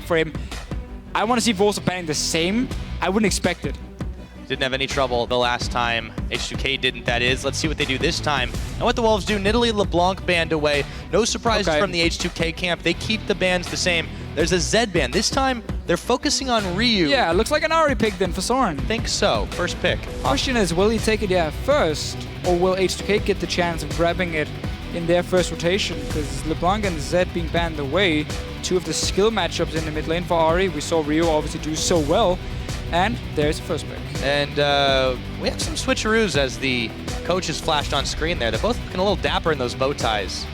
for him. I want to see Wolves banning the same. I wouldn't expect it. Didn't have any trouble the last time. H2k didn't, that is. Let's see what they do this time. And what the Wolves do, Nidalee LeBlanc banned away. No surprises from the H2k camp. They keep the bans the same. There's a Z ban. This time, they're focusing on Ryu. Yeah, it looks like an Ahri pick then for Soren. Think so. First pick. Question is, will he take it first? Or will H2k get the chance of grabbing it in their first rotation? Because LeBlanc and Z being banned away, two of the skill matchups in the mid lane for Ahri. We saw Ryu obviously do so well. And there's the first pick. And we have some switcheroos as the coaches flashed on screen there. They're both looking a little dapper in those bow ties.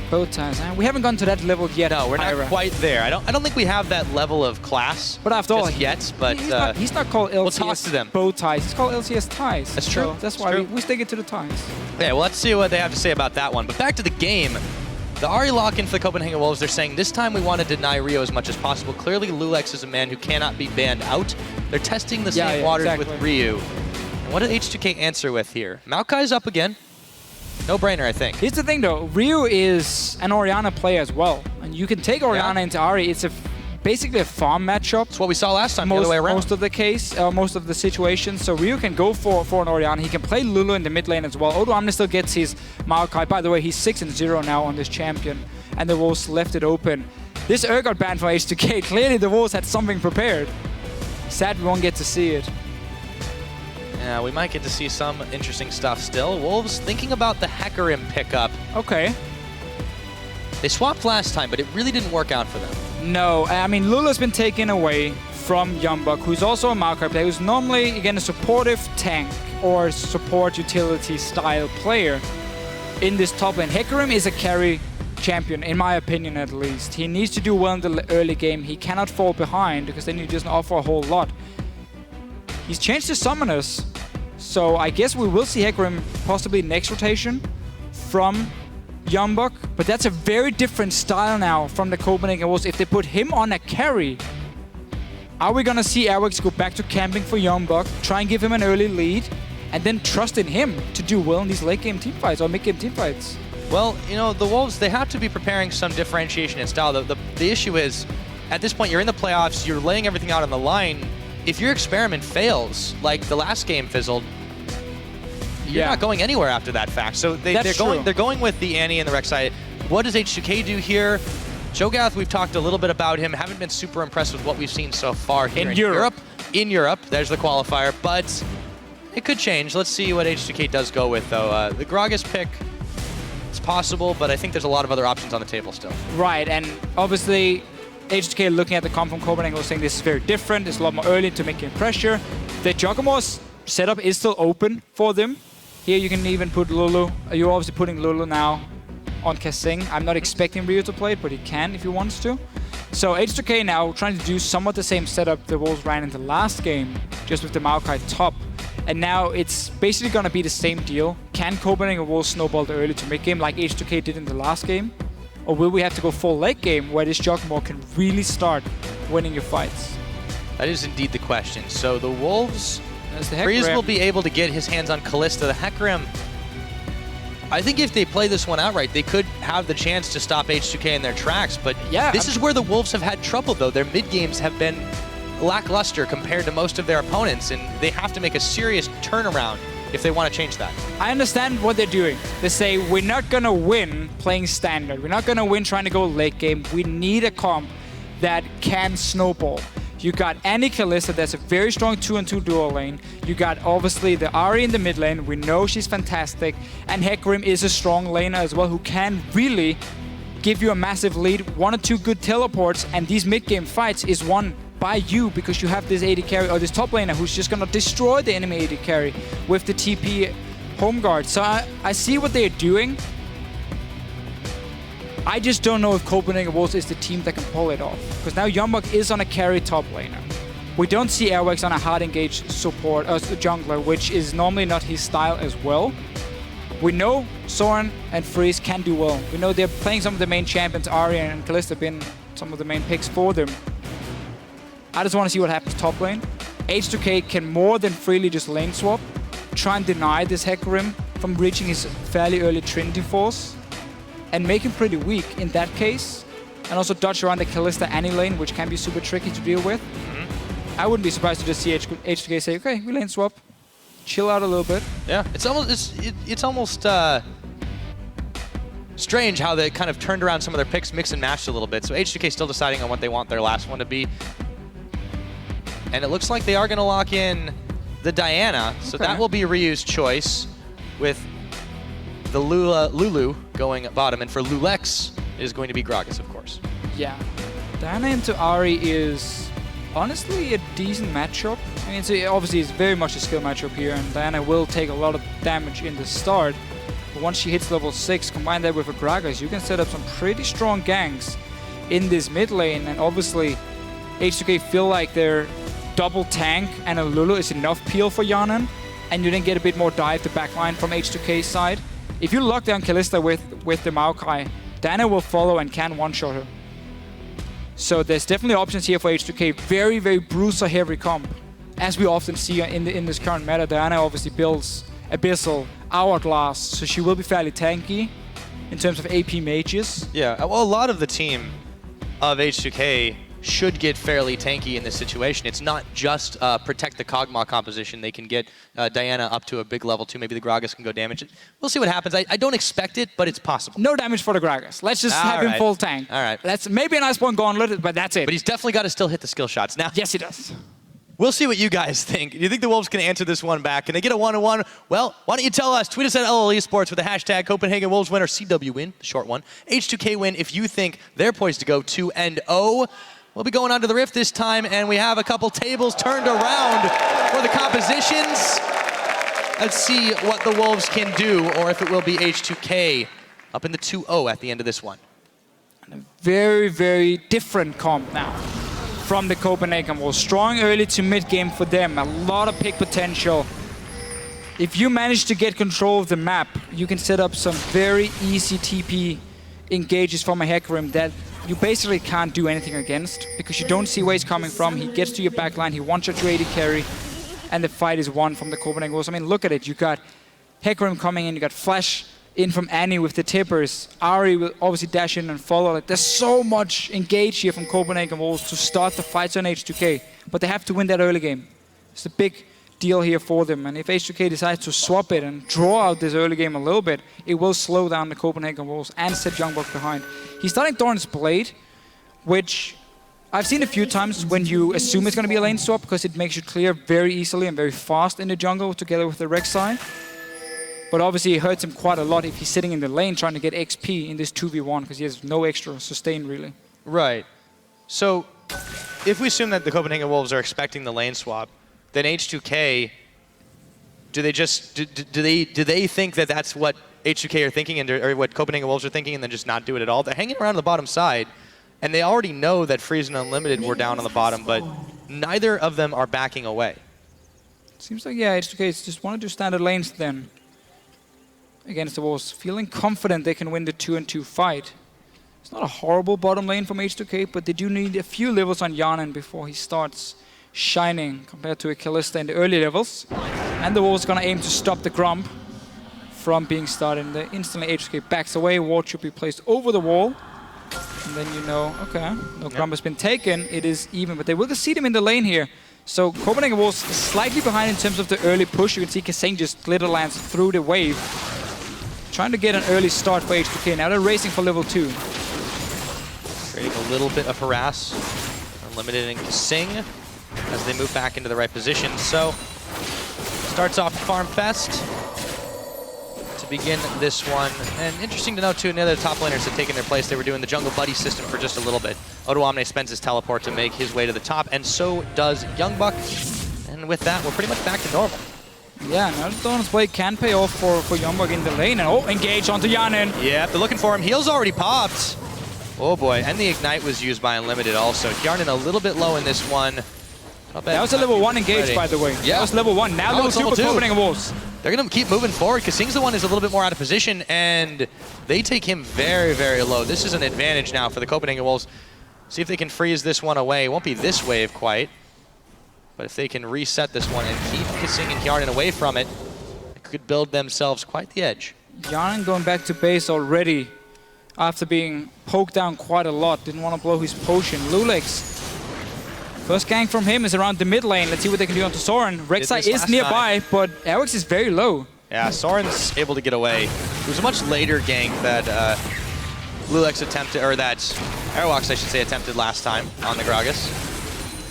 Bow ties. We haven't gone to that level yet. No, we're not quite there. I don't think we have that level of class. But after all, yet. But he's not called LCS we'll talk to them. bow ties. He's called LCS ties. That's true. So that's why we stick it to the ties. Yeah, well, let's see what they have to say about that one. But back to the game. The Ahri lock-in for the Copenhagen Wolves, they're saying this time we want to deny Rio as much as possible. Clearly, Lulex is a man who cannot be banned out. They're testing the same waters with Ryu. And what did H2k answer with here? Maokai's up again. No-brainer, I think. Here's the thing, though. Ryu is an Orianna player as well. And you can take Orianna into Ahri. It's basically a farm matchup. That's what we saw last time, the other way around. Most of the case, most of the situations. So Ryu can go for an Orianna. He can play Lulu in the mid lane as well. Odo Amne still gets his Maokai. By the way, he's 6-0 now on this champion. And the Wolves left it open. This got banned for H2k. Clearly the Wolves had something prepared. Sad we won't get to see it. Yeah, we might get to see some interesting stuff still. Wolves thinking about the Hecarim pickup. Okay. They swapped last time, but it really didn't work out for them. No, I mean, Lulu's been taken away from Youngbuk, who's also a Maokai player, who's normally, again, a supportive tank or support utility style player in this top lane. Hecarim is a carry champion, in my opinion at least. He needs to do well in the early game. He cannot fall behind because then he doesn't offer a whole lot. He's changed his summoners, so I guess we will see Hecarim possibly next rotation from Youngbuk, but that's a very different style now from the Copenhagen Wolves. If they put him on a carry, are we gonna see Airwax go back to camping for Youngbuk, try and give him an early lead, and then trust in him to do well in these late game teamfights or mid game teamfights? Well, you know, the Wolves, they have to be preparing some differentiation in style. The issue is, at this point, you're in the playoffs, you're laying everything out on the line. If your experiment fails, like the last game fizzled, you're not going anywhere after that fact. So they're going with the Annie and the Rek'Sai. What does H2k do here? Cho'Gath, we've talked a little bit about him. Haven't been super impressed with what we've seen so far here in Europe. In Europe, there's the qualifier, but it could change. Let's see what H2k does go with, though. The Gragas pick, it's possible, but I think there's a lot of other options on the table still. Right, and obviously H2k looking at the comp from Copenhagen was saying this is very different. It's a lot more early to make pressure. The Giacomo's setup is still open for them. Here you can even put Lulu. You're obviously putting Lulu now on Kasing. I'm not expecting Ryu to play it, but he can if he wants to. So H2k now trying to do somewhat the same setup the Wolves ran in the last game, just with the Maokai top. And now it's basically going to be the same deal. Can Copenhagen Wolves snowball the early to mid game like H2k did in the last game? Or will we have to go full late game where this Giacomo can really start winning your fights? That is indeed the question. So the Wolves, Freeze will be able to get his hands on Kalista. The Hecarim, I think if they play this one outright, they could have the chance to stop H2k in their tracks. But this is where the Wolves have had trouble, though. Their mid games have been lackluster compared to most of their opponents, and they have to make a serious turnaround if they want to change that. I understand what they're doing. They say, we're not going to win playing standard. We're not going to win trying to go late game. We need a comp that can snowball. You got Annie Kalista, that's a very strong 2-on-2 dual lane. You got obviously the Ahri in the mid lane. We know she's fantastic. And Hecarim is a strong laner as well who can really give you a massive lead. 1 or 2 good teleports, and these mid game fights is won by you because you have this AD carry or this top laner who's just gonna destroy the enemy AD carry with the TP home guard. So I see what they're doing. I just don't know if Copenhagen Wolves is the team that can pull it off. Because now Youngbuk is on a carry top laner. We don't see Airwax on a hard engaged support jungler, which is normally not his style as well. We know Soren and Freeze can do well. We know they're playing some of the main champions. Ahri and Kalista have been some of the main picks for them. I just want to see what happens top lane. H2k can more than freely just lane swap, try and deny this Hecarim from reaching his fairly early Trinity force, and make him pretty weak. In that case, and also dodge around the Kalista Annie lane, which can be super tricky to deal with. I wouldn't be surprised to just see H2k say, okay, we lane swap, chill out a little bit. Yeah, it's almost strange how they kind of turned around some of their picks, mix and matched a little bit. So H2k still deciding on what they want their last one to be. And it looks like they are going to lock in the Diana, so that will be Ryu's choice, with the Lulu going bottom, and for Lulex it is going to be Gragas, of course. Yeah, Diana into Ahri is honestly a decent matchup. I mean, obviously it's very much a skill matchup here, and Diana will take a lot of damage in the start. But once she hits level 6, combine that with a Gragas, you can set up some pretty strong ganks in this mid lane, and obviously H2k feel like their double tank and a Lulu is enough peel for Yanan, and you then get a bit more dive to backline from H2k's side. If you lock down Kalista with the Maokai, Diana will follow and can one-shot her. So there's definitely options here for H2k. Very, very bruiser-heavy comp. As we often see in this current meta, Diana obviously builds Abyssal, Hourglass, so she will be fairly tanky in terms of AP mages. Yeah, well, a lot of the team of H2k should get fairly tanky in this situation. It's not just protect the Kog'Maw composition. They can get Diana up to a big level too. Maybe the Gragas can go damage it. We'll see what happens. I don't expect it, but it's possible. No damage for the Gragas. Let's just have him full tank. All right. That's maybe an Iceborne Gauntlet, but that's it. But he's definitely got to still hit the skill shots. Now, yes, he does. We'll see what you guys think. Do you think the Wolves can answer this one back? Can they get a 1-1? Well, why don't you tell us? Tweet us at LL Esports with the hashtag Copenhagen Wolves win, or CW win, the short one. H2k win if you think they're poised to go 2-0. We'll be going on to the Rift this time, and we have a couple tables turned around for the compositions. Let's see what the Wolves can do, or if it will be H2k up in the 2-0 at the end of this one. And a very, very different comp now from the Copenhagen Wolves. Strong early to mid-game for them. A lot of pick potential. If you manage to get control of the map, you can set up some very easy TP engages from a Hecarim that you basically can't do anything against, because you don't see where he's coming from. He gets to your backline, he one-shots your AD carry, and the fight is won from the Copenhagen Wolves. I mean, look at it. You got Hecarim coming in, you got Flash in from Annie with the tippers. Ahri will obviously dash in and follow. Like, there's so much engage here from Copenhagen Wolves to start the fights on H2k, but they have to win that early game. It's a big deal here for them, and if H2k decides to swap it and draw out this early game a little bit, it will slow down the Copenhagen Wolves and set Youngbuck behind. He's starting Thorn's Blade, which I've seen a few times when you assume it's going to be a lane swap, because it makes you clear very easily and very fast in the jungle together with the Rek'Sai. But obviously it hurts him quite a lot if he's sitting in the lane trying to get XP in this 2v1, because he has no extra sustain really. Right. So if we assume that the Copenhagen Wolves are expecting the lane swap, then H2k, do they think that that's what H2k are thinking, and or what Copenhagen Wolves are thinking, and then just not do it at all? They're hanging around the bottom side, and they already know that Freeze and Unlimited were down on the bottom, but neither of them are backing away. Seems like, yeah, H2k just want to do standard lanes then against the Wolves, feeling confident they can win the 2-2 fight. It's not a horrible bottom lane from H2k, but they do need a few levels on Yanan before he starts shining compared to a Kalista in the early levels. And the Wolves gonna aim to stop the Grump from being started. And the instantly H2k backs away. Ward should be placed over the wall. And then you know, okay, no Grump has been taken. It is even, but they will see them in the lane here. So Copenhagen Wolves slightly behind in terms of the early push. You can see Kassane just glitter lands through the wave, trying to get an early start for H2k. Now they're racing for level 2. Creating a little bit of harass. Unlimited and Kassane as they move back into the right position. So, starts off Farm Fest to begin this one. And interesting to note too, the other top laners have taken their place. They were doing the jungle buddy system for just a little bit. Odoamne spends his teleport to make his way to the top, and so does Youngbuck. And with that, we're pretty much back to normal. Yeah, now Thorn's Blade can pay off for Youngbuck in the lane. And engage onto Yanin. Yeah, they're looking for him. Heal's already popped. Oh boy, and the Ignite was used by Unlimited also. Yarnin a little bit low in this one. That was a level 1 engage, ready. by the way. Yeah. That was level 1. Now level 2 for Copenhagen Wolves. They're going to keep moving forward. Kassing's the one who's a little bit more out of position, and they take him very, very low. This is an advantage now for the Copenhagen Wolves. See if they can freeze this one away. It won't be this wave quite, but if they can reset this one and keep Kassing and Yarnin away from it, it could build themselves quite the edge. Yarnin going back to base already. after being poked down quite a lot. Didn't want to blow his potion. Lulex. First gank from him is around the mid lane. Let's see what they can do onto Soren. Rek'Sai is nearby, but Airwax is very low. Yeah, Soren's able to get away. It was a much later gank that Lulex attempted, or that Airwax, I should say, attempted last time on the Gragas.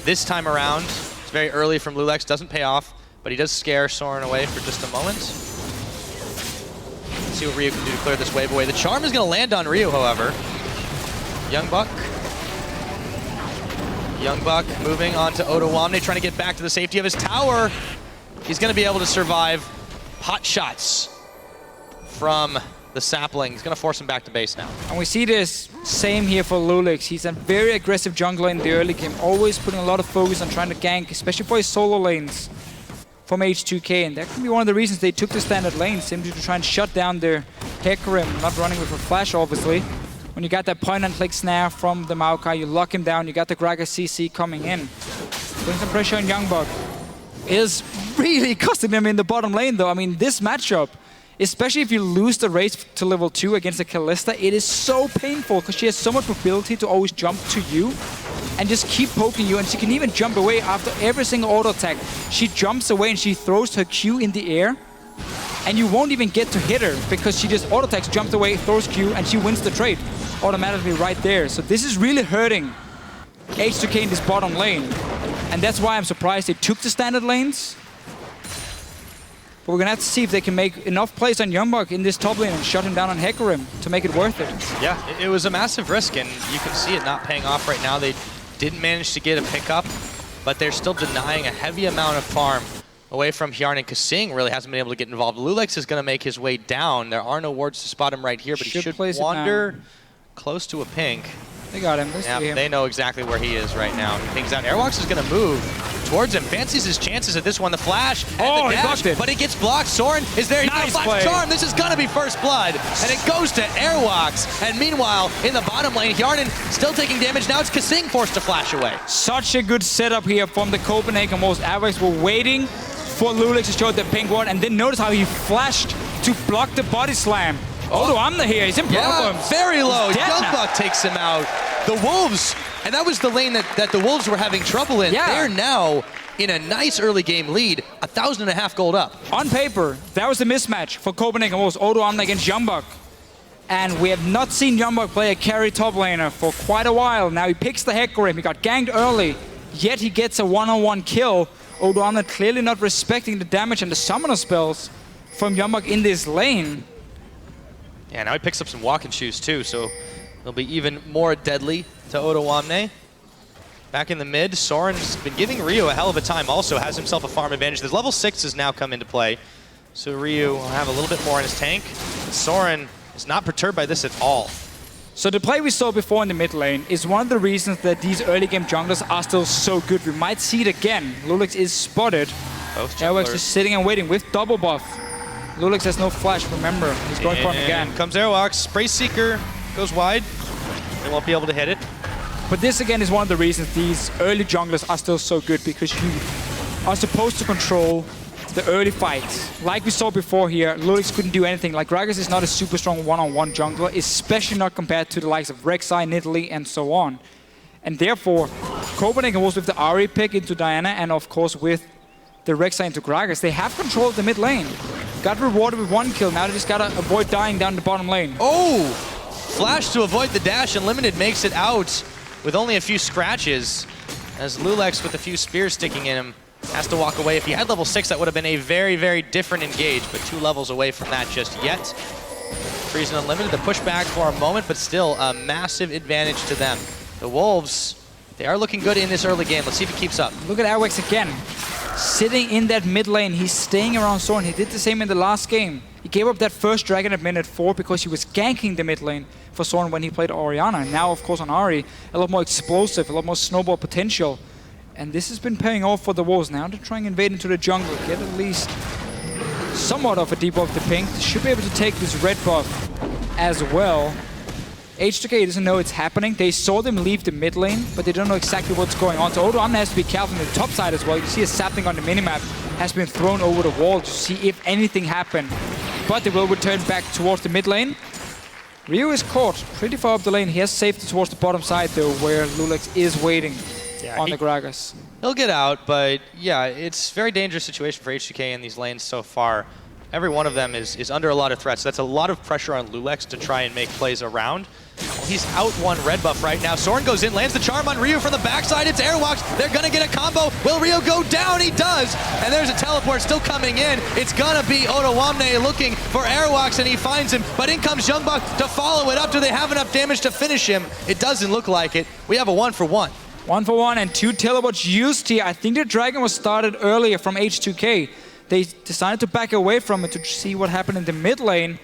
This time around, it's very early from Lulex, doesn't pay off, but he does scare Soren away for just a moment. Let's see what Ryu can do to clear this wave away. The charm is going to land on Ryu, however. Young Buck moving on to Ottawamne, trying to get back to the safety of his tower. He's going to be able to survive hot shots from the sapling. He's going to force him back to base now. And we see this same here for Lulex. He's a very aggressive jungler in the early game, always putting a lot of focus on trying to gank, especially for his solo lanes from H2k. And that could be one of the reasons they took the standard lane, simply to try and shut down their Hecarim, not running with a flash, obviously. When you got that point-and-click snare from the Maokai, you lock him down, you got the Gragas CC coming in. Putting some pressure on Youngbuck. Is really costing them in the bottom lane, though. I mean, this matchup, especially if you lose the race to level 2 against the Kalista, it is so painful because she has so much mobility to always jump to you and just keep poking you, and she can even jump away after every single auto attack. She jumps away and she throws her Q in the air, and you won't even get to hit her because she just auto attacks, jumps away, throws Q, and she wins the trade automatically right there. So this is really hurting H2k in this bottom lane. And that's why I'm surprised they took the standard lanes. But we're gonna have to see if they can make enough plays on Youngbuck in this top lane and shut him down on Hecarim to make it worth it. Yeah, it was a massive risk, and you can see it not paying off right now. They didn't manage to get a pickup, but they're still denying a heavy amount of farm away from Hjarn, and Kasing really hasn't been able to get involved. Lulex is gonna make his way down. There are no wards to spot him right here, but he should wander close to a pink. They got him. Yeah, they know exactly where he is right now. He thinks out. Airwalks is going to move towards him. Fancies his chances at this one. The flash and the dash, he blocked it. But it gets blocked. Soren is there. He's Nice got a flash charm. This is going to be first blood. And it goes to Airwalks. And meanwhile, in the bottom lane, Hjarnan still taking damage. Now it's Kasing forced to flash away. Such a good setup here from the Copenhagen Wolves. Airwalks were waiting for Lulex to show the pink ward, and then notice how he flashed to block the body slam. Ottawamne here, he's in problems. Yeah, very low. Youngbuck takes him out. The Wolves, and that was the lane that the Wolves were having trouble in. Yeah. They're now in a nice early game lead, 1,500 gold up. On paper, that was a mismatch for Copenhagen Wolves. Ottawamne against Youngbuck. And we have not seen Youngbuck play a carry top laner for quite a while. Now he picks the Hecarim. He got ganked early, yet he gets a one-on-one kill. Ottawamne clearly not respecting the damage and the summoner spells from Youngbuck in this lane. Yeah, now he picks up some walking shoes too, so they'll be even more deadly to Ottawamne. Back in the mid, Soren's been giving Ryu a hell of a time, also has himself a farm advantage. The level 6 has now come into play, so Ryu will have a little bit more in his tank. Soren is not perturbed by this at all. So the play we saw before in the mid lane is one of the reasons that these early game junglers are still so good. We might see it again. Lulex is spotted. Airwax just sitting and waiting with double buff. Lulex has no flash, remember. He's going for him again. Comes Airwalks. Spray Seeker goes wide. They won't be able to hit it. But this again is one of the reasons these early junglers are still so good, because you are supposed to control the early fights. Like we saw before here, Lulex couldn't do anything. Like, Gragas is not a super strong one-on-one jungler, especially not compared to the likes of Rek'Sai, Nidalee, and so on. And therefore, Copenhagen was with the Ahri pick into Diana, and of course with the Rek'Sai into Gragas, they have control of the mid lane. Got rewarded with 1 kill, now they just gotta avoid dying down the bottom lane. Oh! Flash to avoid the dash, and Limited makes it out with only a few scratches, as Lulex, with a few spears sticking in him, has to walk away. If he had level 6, that would have been a very, very different engage, but 2 levels away from that just yet. Freeze and Unlimited, the pushback for a moment, but still a massive advantage to them. The Wolves, they are looking good in this early game. Let's see if it keeps up. Look at Airwax again. Sitting in that mid lane, he's staying around Soren. He did the same in the last game. He gave up that first dragon at minute 4 because he was ganking the mid lane for Soren when he played Orianna. And now, of course, on Ahri, a lot more explosive, a lot more snowball potential. And this has been paying off for the Wolves. Now they're trying to invade into the jungle, get at least somewhat of a debuff to pink. They should be able to take this red buff as well. H2k doesn't know it's happening. They saw them leave the mid lane, but they don't know exactly what's going on. So Ottawamne has to be careful on the top side as well. You see a sapling on the minimap has been thrown over the wall to see if anything happened. But they will return back towards the mid lane. Ryu is caught pretty far up the lane. He has safety towards the bottom side though, where Lulex is waiting on the Gragas. He'll get out, but yeah, it's a very dangerous situation for H2k in these lanes so far. Every one of them is under a lot of threats. That's a lot of pressure on Lulex to try and make plays around. He's out one red buff right now. Soren goes in, lands the charm on Ryu from the backside. It's airwalks. They're gonna get a combo. Will Ryu go down? He does. And there's a teleport still coming in. It's gonna be Otawamne looking for airwalks, and he finds him. But in comes Youngbuck to follow it up. Do they have enough damage to finish him? It doesn't look like it. We have a 1-for-1. 1-for-1 and 2 teleports used here. I think the dragon was started earlier from H2k. They decided to back away from it to see what happened in the mid lane.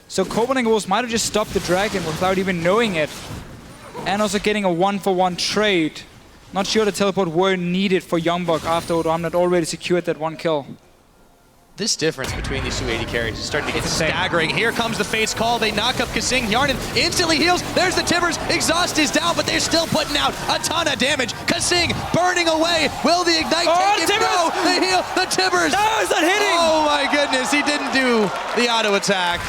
So Copenhagen Wolves might have just stopped the dragon without even knowing it. And also getting a 1-for-1 trade. Not sure the teleport were needed for Youngbuck after Otawamne had already secured that 1 kill. This difference between these two AD carries is starting to get staggering. Here comes the Fate's Call. They knock up Kasing. Yarnan instantly heals. There's the Tibbers. Exhaust is down, but they're still putting out a ton of damage. Kasing burning away. Will the Ignite take him? No, they heal. The Tibbers. No, it's not hitting. Oh my goodness, he didn't do the auto attack.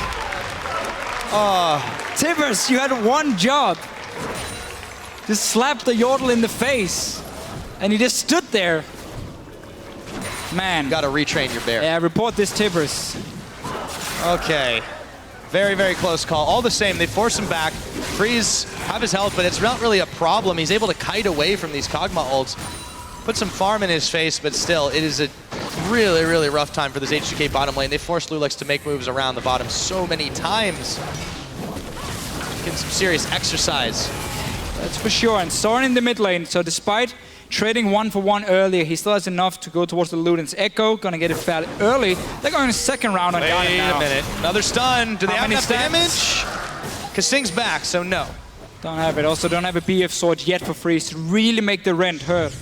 Oh. Tibbers, you had one job. Just slap the Yordle in the face. And he just stood there. Man. Gotta retrain your bear. Yeah, report this Tibbers. Okay. Very, very close call. All the same, they force him back. Freeze have his health, but it's not really a problem. He's able to kite away from these Kog'Maw ults. Put some farm in his face, but still, it is a really, really rough time for this H2k bottom lane. They forced Lulex to make moves around the bottom so many times. Getting some serious exercise. That's for sure. And Soren in the mid lane. So despite trading 1-for-1 earlier, he still has enough to go towards the Luden's Echo. Gonna get it fairly early. They're going to second round on Garnet now. Wait a minute. Another stun. Do they have enough damage? Kasing's back, so no. Don't have it. Also don't have a BF sword yet for Freeze to really make the rent hurt.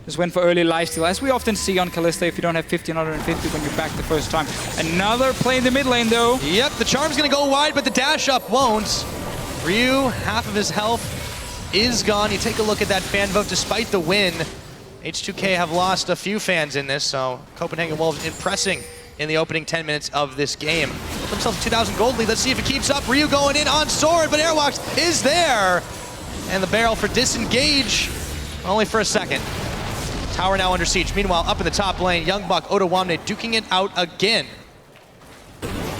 Just went for early lifesteal, as we often see on Kalista if you don't have 1550 when you're back the first time. Another play in the mid lane though. Yep, the charm's gonna go wide, but the dash up won't. Ryu, half of his health is gone. You take a look at that fan vote. Despite the win, H2k have lost a few fans in this, so Copenhagen Wolves impressing in the opening 10 minutes of this game. Put themselves a 2,000 gold lead. Let's see if it keeps up. Ryu going in on Sword, but Airwalks is there. And the barrel for disengage, only for a second. Tower now under siege. Meanwhile, up in the top lane, Youngbuck, Otawamne duking it out again.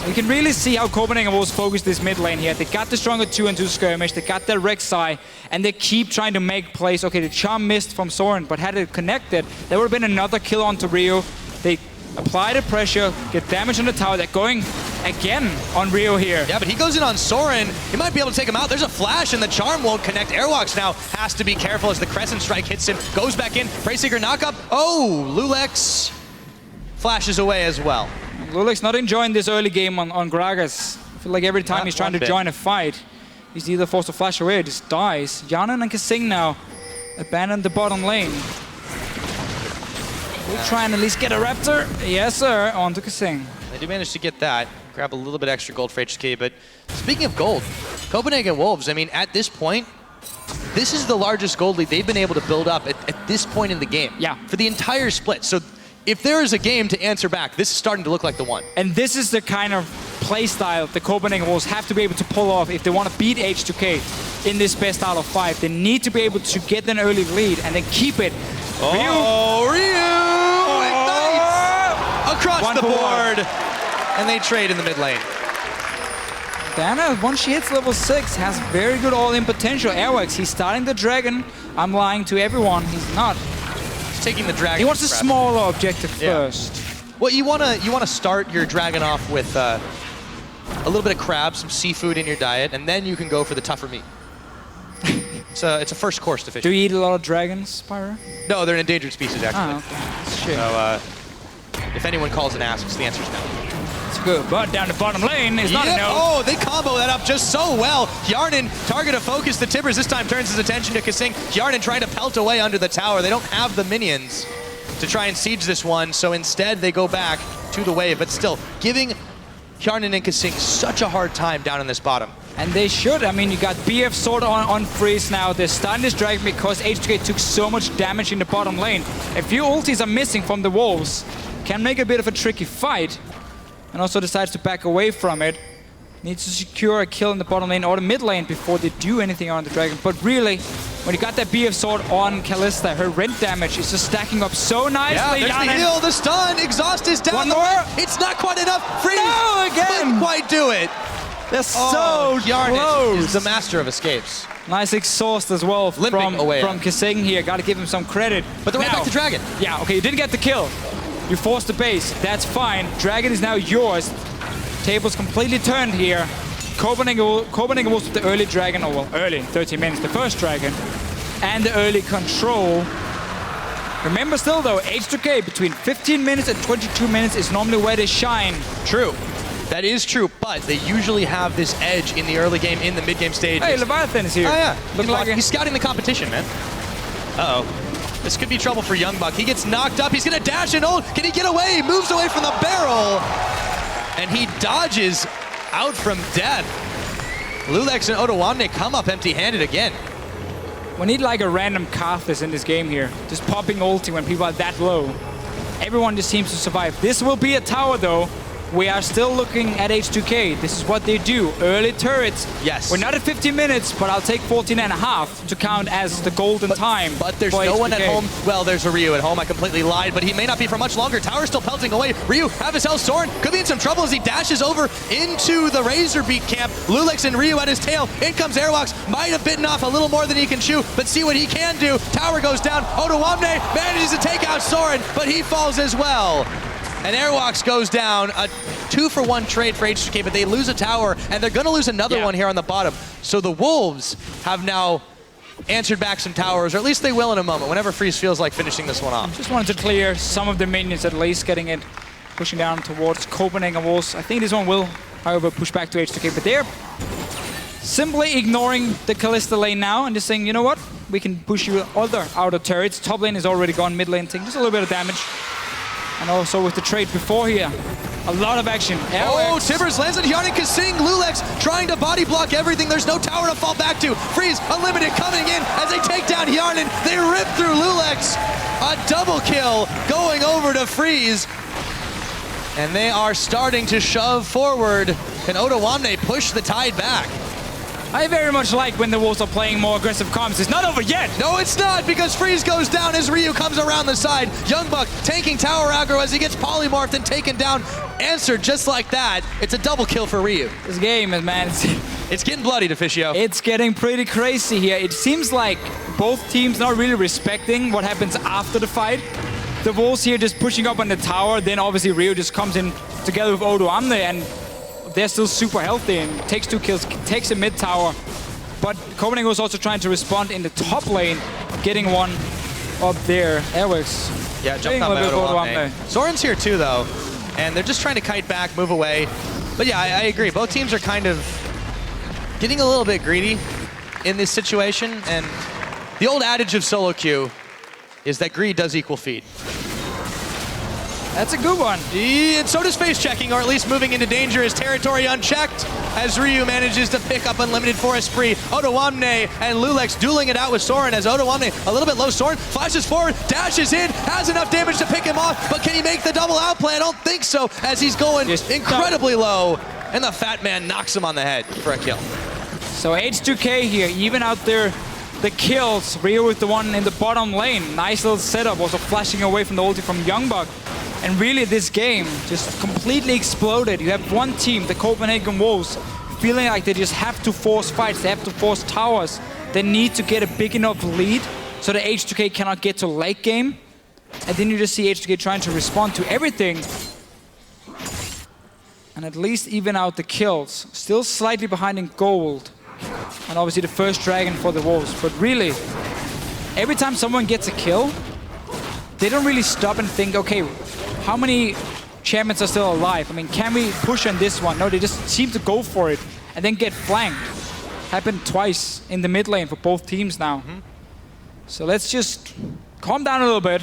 You can really see how Copenhagen Wolves focus this mid lane here. They got the stronger 2-on-2 skirmish, they got their Rek'Sai, and they keep trying to make plays. Okay, the charm missed from Soren, but had it connected, there would have been another kill onto Ryu. They apply the pressure, get damage on the tower. They're going again on Ryu here. Yeah, but he goes in on Soren. He might be able to take him out. There's a flash, and the charm won't connect. Airwalks now has to be careful as the Crescent Strike hits him. Goes back in. Preyseeker knockup. Oh, Lulex flashes away as well. Lulex not enjoying this early game on Gragas. I feel like every time he's trying to join a fight, he's either forced to flash away or just dies. Yarnan and Kasing now abandon the bottom lane. We'll try and at least get a Raptor. Yes, sir. On to Kasing. They do manage to get that. Grab a little bit extra gold for HK, but speaking of gold, Copenhagen Wolves, I mean, at this point, this is the largest gold lead they've been able to build up at this point in the game. Yeah. For the entire split. So if there is a game to answer back, this is starting to look like the one. And this is the kind of play style the Copenhagen Wolves have to be able to pull off if they want to beat H2k in this best out of 5. They need to be able to get an early lead and then keep it. Oh, Ryu! Ignites! Across the board! And they trade in the mid lane. Diana, once she hits level 6, has very good all-in potential. Airwax, he's starting the dragon. I'm lying to everyone, he's not. Taking the dragon. He wants a smaller objective first. Well, you wanna start your dragon off with a little bit of crab, some seafood in your diet, and then you can go for the tougher meat. It's a first course to fish. Do you eat a lot of dragons, Spyro? No, they're an endangered species actually. Oh, okay. Shit. So if anyone calls and asks, the answer is no. It's good, but down the bottom lane is not a no. Oh, they combo that up just so well. Yarnan, target of focus. The Tibbers this time turns his attention to Kasing. Yarnan trying to pelt away under the tower. They don't have the minions to try and siege this one, so instead they go back to the wave, but still giving Yarnan and Kasing such a hard time down in this bottom. And they should. I mean, you got BF Sword on Freeze now. They're starting this dragon because H2k took so much damage in the bottom lane. A few ultis are missing from the Wolves. Can make a bit of a tricky fight. And also decides to back away from it. Needs to secure a kill in the bottom lane or the mid lane before they do anything on the Dragon. But really, when you got that BF sword on Kalista, her rend damage is just stacking up so nicely. Yeah, there's the heal, the stun, exhaust is down. One more. It's not quite enough. Freeze. No, again. Couldn't quite do it. They're so close. Is the master of escapes. Nice exhaust as well from Kasing here. Got to give him some credit. But they're right back to Dragon. Yeah, okay, you didn't get the kill. You forced the base. That's fine. Dragon is now yours. Tables completely turned here. Copenhagen was with the early Dragon, or well, early, 30 minutes, the first Dragon, and the early control. Remember still though, H2k between 15 minutes and 22 minutes is normally where they shine. True. That is true, but they usually have this edge in the early game, in the mid-game stage. Hey, Leviathan is here. Oh yeah, He's scouting the competition, man. Uh-oh. This could be trouble for Young Buck. He gets knocked up, he's gonna dash and ult. Can he get away? He moves away from the barrel. And he dodges out from death. Lulex and Odoamne come up empty-handed again. We need like a random Karthus in this game here. Just popping ulti when people are that low. Everyone just seems to survive. This will be a tower though. We are still looking at H2k. This is what they do. Early turrets. Yes. We're not at 50 minutes, but I'll take 14.5 to count as the golden time. But there's no one at home. Well, there's a Ryu at home. I completely lied, but he may not be for much longer. Tower's still pelting away. Ryu, have his health. Soren could be in some trouble as he dashes over into the Razorbeak camp. Lulex and Ryu at his tail. In comes Airwalks. Might have bitten off a little more than he can chew, but see what he can do. Tower goes down. Odoamne manages to take out Soren, but he falls as well. And Airwalks goes down, a 2-for-1 trade for H2k, but they lose a tower, and they're going to lose another one here on the bottom. So the Wolves have now answered back some towers, or at least they will in a moment, whenever Freeze feels like finishing this one off. Just wanted to clear some of the minions, at least getting it, pushing down towards Copenhagen Wolves. I think this one will, however, push back to H2k, but they're simply ignoring the Kalista lane now and just saying, you know what, we can push you other outer turrets. Top lane is already gone, mid lane taking just a little bit of damage. And also with the trade before here, a lot of action. Oh, Tibbers lands on Hjarnan Kasing. Lulex trying to body block everything. There's no tower to fall back to. Freeze, Unlimited coming in as they take down Hjarnan. They rip through Lulex. A double kill going over to Freeze. And they are starting to shove forward. Can Odoamne push the tide back? I very much like when the Wolves are playing more aggressive comps. It's not over yet. No, it's not, because Freeze goes down as Ryu comes around the side. Young Buck taking tower aggro as he gets polymorphed and taken down. Answered just like that. It's a double kill for Ryu. This game is, man, it's getting bloody, Deficio. It's getting pretty crazy here. It seems like both teams not really respecting what happens after the fight. The Wolves here just pushing up on the tower, then obviously Ryu just comes in together with Odoamne, and they're still super healthy and takes 2 kills, takes a mid tower. But Copenhagen was also trying to respond in the top lane, getting one up there. Airworks. Yeah, jumped on by Odoamne. Soren's here too, though, and they're just trying to kite back, move away. But yeah, I agree. Both teams are kind of getting a little bit greedy in this situation, and the old adage of solo queue is that greed does equal feed. That's a good one. And so does face checking, or at least moving into dangerous territory unchecked, as Ryu manages to pick up Unlimited for Esprit. Odoamne and Lulex dueling it out with Soren, as Odoamne a little bit low. Soren flashes forward, dashes in, has enough damage to pick him off, but can he make the double outplay? I don't think so, as he's going incredibly low, and the fat man knocks him on the head for a kill. So H2k here, even out there the kills. Ryu with the one in the bottom lane. Nice little setup, also flashing away from the ulti from Young Buck. And really this game just completely exploded. You have one team, the Copenhagen Wolves, feeling like they just have to force fights, they have to force towers. They need to get a big enough lead so that H2k cannot get to late game. And then you just see H2k trying to respond to everything. And at least even out the kills. Still slightly behind in gold. And obviously the first dragon for the Wolves. But really, every time someone gets a kill, they don't really stop and think, okay, how many champions are still alive? I mean, can we push on this one? No, they just seem to go for it and then get flanked. Happened twice in the mid lane for both teams now. So let's just calm down a little bit.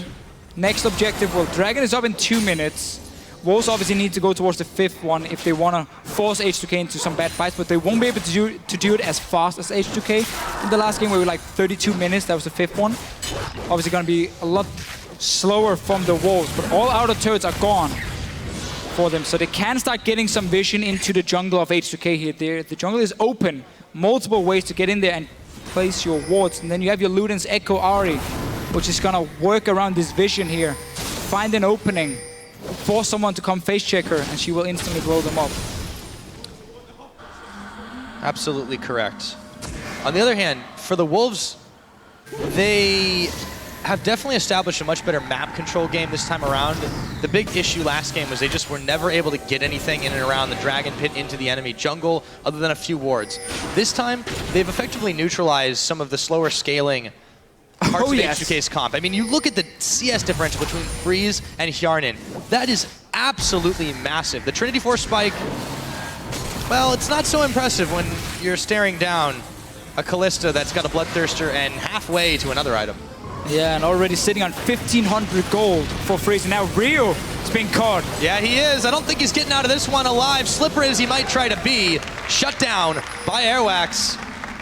Next objective, well, Dragon is up in 2 minutes. Wolves obviously need to go towards the 5th one if they want to force H2k into some bad fights, but they won't be able to do it as fast as H2k. In the last game, we were like 32 minutes, that was the 5th one. Obviously going to be a lot slower from the Wolves, but all outer turrets are gone. for them. So they can start getting some vision into the jungle of H2k here. The jungle is open. Multiple ways to get in there and place your wards. And then you have your Luden's Echo Ahri, which is going to work around this vision here. Find an opening, force someone to come face check her, and she will instantly blow them up. Absolutely correct. On the other hand, for the Wolves, they have definitely established a much better map control game this time around. The big issue last game was they just were never able to get anything in and around the Dragon Pit into the enemy jungle other than a few wards. This time, they've effectively neutralized some of the slower scaling parts of H2k's comp. I mean, you look at the CS differential between Freeze and Hjarnan. That is absolutely massive. The Trinity Force spike, well, it's not so impressive when you're staring down a Kalista that's got a Bloodthirster and halfway to another item. Yeah, and already sitting on 1,500 gold for Freeze. Now Rio is being caught. Yeah, he is. I don't think he's getting out of this one alive. Slippery as he might try to be, shut down by Airwax.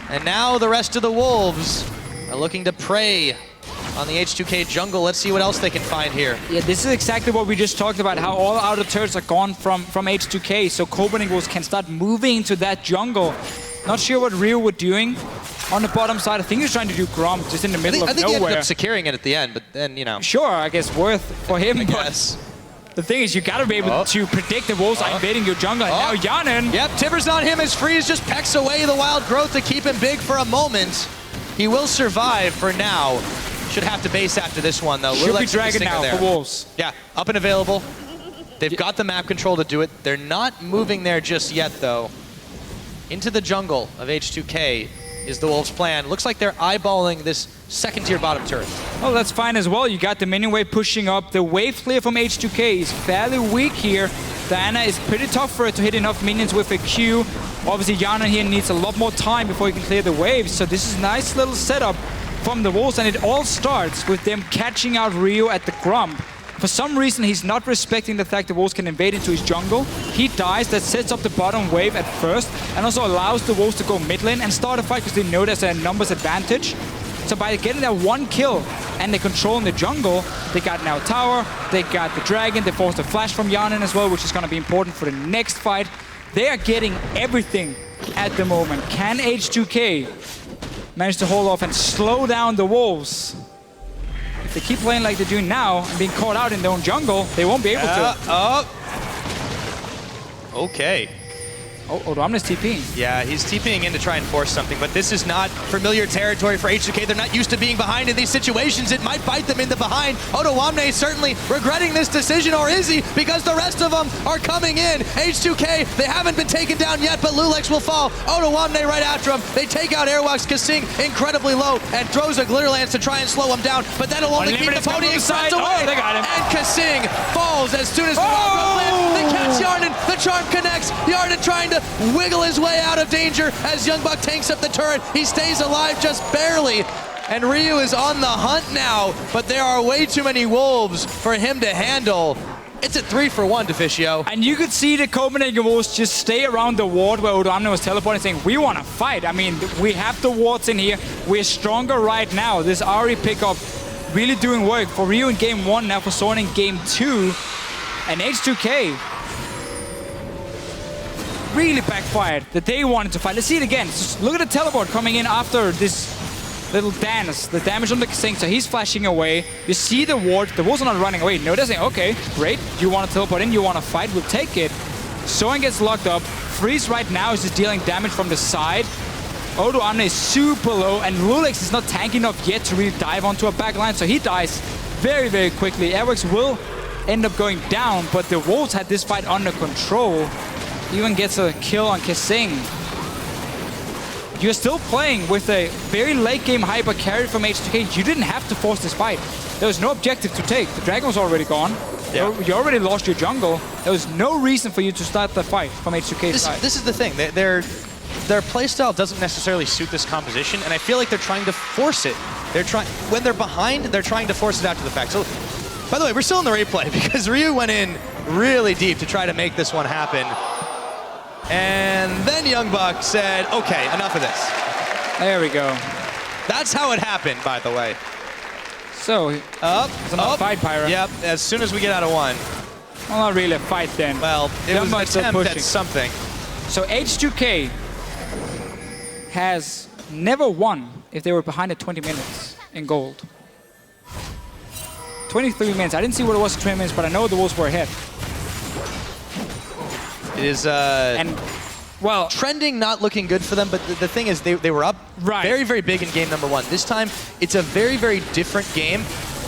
And now the rest of the Wolves are looking to prey on the H2k jungle. Let's see what else they can find here. Yeah, this is exactly what we just talked about, how all outer turrets are gone from H2k, so Copenhagen Wolves can start moving into that jungle. Not sure what Rio were doing on the bottom side. I think he's trying to do Grom just in the middle of I think nowhere. he ended up securing it at the end, but then, you know. Sure, I guess worth for him, but the thing is, you gotta be able to predict the Wolves are invading your jungle. And now Hjarnan. Yep, Tibbers on him as Freeze just pecks away the wild growth to keep him big for a moment. He will survive for now. Should have to base after this one, though. Should be Dragon now for Wolves. Yeah, up and available. They've got the map control to do it. They're not moving there just yet, though. Into the jungle of H2k is the Wolves' plan. Looks like they're eyeballing this second-tier bottom turret. Oh, that's fine as well. You got the minion wave pushing up. The wave clear from H2k is fairly weak here. Diana is pretty tough for her to hit enough minions with a Q. Obviously, Hjarnan here needs a lot more time before he can clear the waves. So this is a nice little setup from the Wolves, and it all starts with them catching out Rio at the Grump. For some reason, he's not respecting the fact the Wolves can invade into his jungle. He dies, that sets up the bottom wave at first, and also allows the Wolves to go mid lane and start a fight because they know there's a numbers advantage. So by getting that one kill and they control in the jungle, they got now tower, they got the dragon, they forced a flash from Hjarnan as well, which is going to be important for the next fight. They are getting everything at the moment. Can H2k manage to hold off and slow down the Wolves? If they keep playing like they're doing now and being caught out in their own jungle, they won't be able to. Okay. Oh, Domna's TPing. Yeah, he's TPing in to try and force something, but this is not familiar territory for H2k. They're not used to being behind in these situations. It might bite them in the behind. Odoamne certainly regretting this decision, or is he? Because the rest of them are coming in. H2k, they haven't been taken down yet, but Lulex will fall. Odoamne right after him. They take out Airwax. Kasing incredibly low and throws a Glitter Lance to try and slow him down, but that'll only keep the pony expressed away. Oh, they got him. And Kasing falls as soon as the land. They catch Hjarnan. The charm connects. Hjarnan trying to wiggle his way out of danger as Youngbuck tanks up the turret. He stays alive just barely. And Ryu is on the hunt now, but there are way too many Wolves for him to handle. It's a 3-for-1, Deficio. And you could see the Copenhagen Wolves just stay around the ward where Odoamne was teleporting, saying, we want to fight. I mean, we have the wards in here. We're stronger right now. This Ahri pickup really doing work for Ryu in game 1, now for Soren in game 2. And H2k really backfired that they wanted to fight. Let's see it again. Just look at the teleport coming in after this little dance. The damage on the Kasing, so he's flashing away. You see the ward. The Wolves are not running away. No, they're saying, okay, great. You want to teleport in, you want to fight, we'll take it. Soren gets locked up. Freeze right now is just dealing damage from the side. Odoamne is super low, and Lulex is not tanky enough yet to really dive onto a backline, so he dies very, very quickly. Airwax will end up going down, but the Wolves had this fight under control. Even gets a kill on Kasing. You're still playing with a very late game hyper carry from H2k. You didn't have to force this fight. There was no objective to take. The dragon was already gone. Yeah. You already lost your jungle. There was no reason for you to start the fight from H2k's side. This is the thing. Their playstyle doesn't necessarily suit this composition, and I feel like they're trying to force it. When they're behind, they're trying to force it after the fact. So, by the way, we're still in the replay because Ryu went in really deep to try to make this one happen. And then Youngbuck said, okay, enough of this. There we go. That's how it happened, by the way. So, up, fight, Pyra. Yep, as soon as we get out of one. Well, not really a fight then. Well, it was an Youngbuck's still attempt at pushing. something. So H2k has never won if they were behind at 20 minutes in gold. 23 minutes. I didn't see what it was in 20 minutes, but I know the Wolves were ahead. It is And, well, trending not looking good for them, but the thing is they were up very, very big in game number 1. This time, it's a very, very different game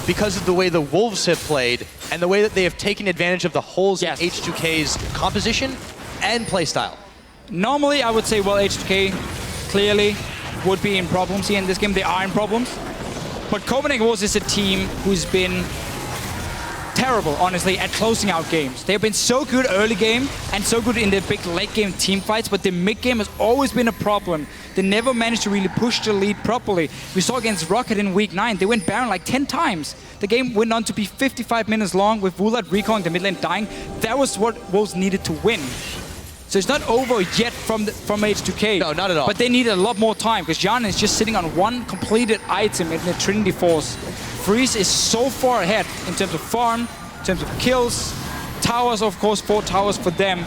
because of the way the Wolves have played and the way that they have taken advantage of the holes in H2k's composition and playstyle. normally I would say, well, H2k clearly would be in problems here in this game. They are in problems. But Copenhagen Wolves is a team who's been terrible, honestly, at closing out games. They've been so good early game and so good in the big late game team fights, but the mid game has always been a problem. They never managed to really push the lead properly. We saw against Rocket in week 9, they went Baron like 10 times. The game went on to be 55 minutes long with Wulat recalling the mid lane dying. That was what Wolves needed to win. So it's not over yet from H2k. No, not at all. But they need a lot more time because Jan is just sitting on one completed item in the Trinity Force. Freeze is so far ahead in terms of farm, in terms of kills, towers, of course, 4 towers for them.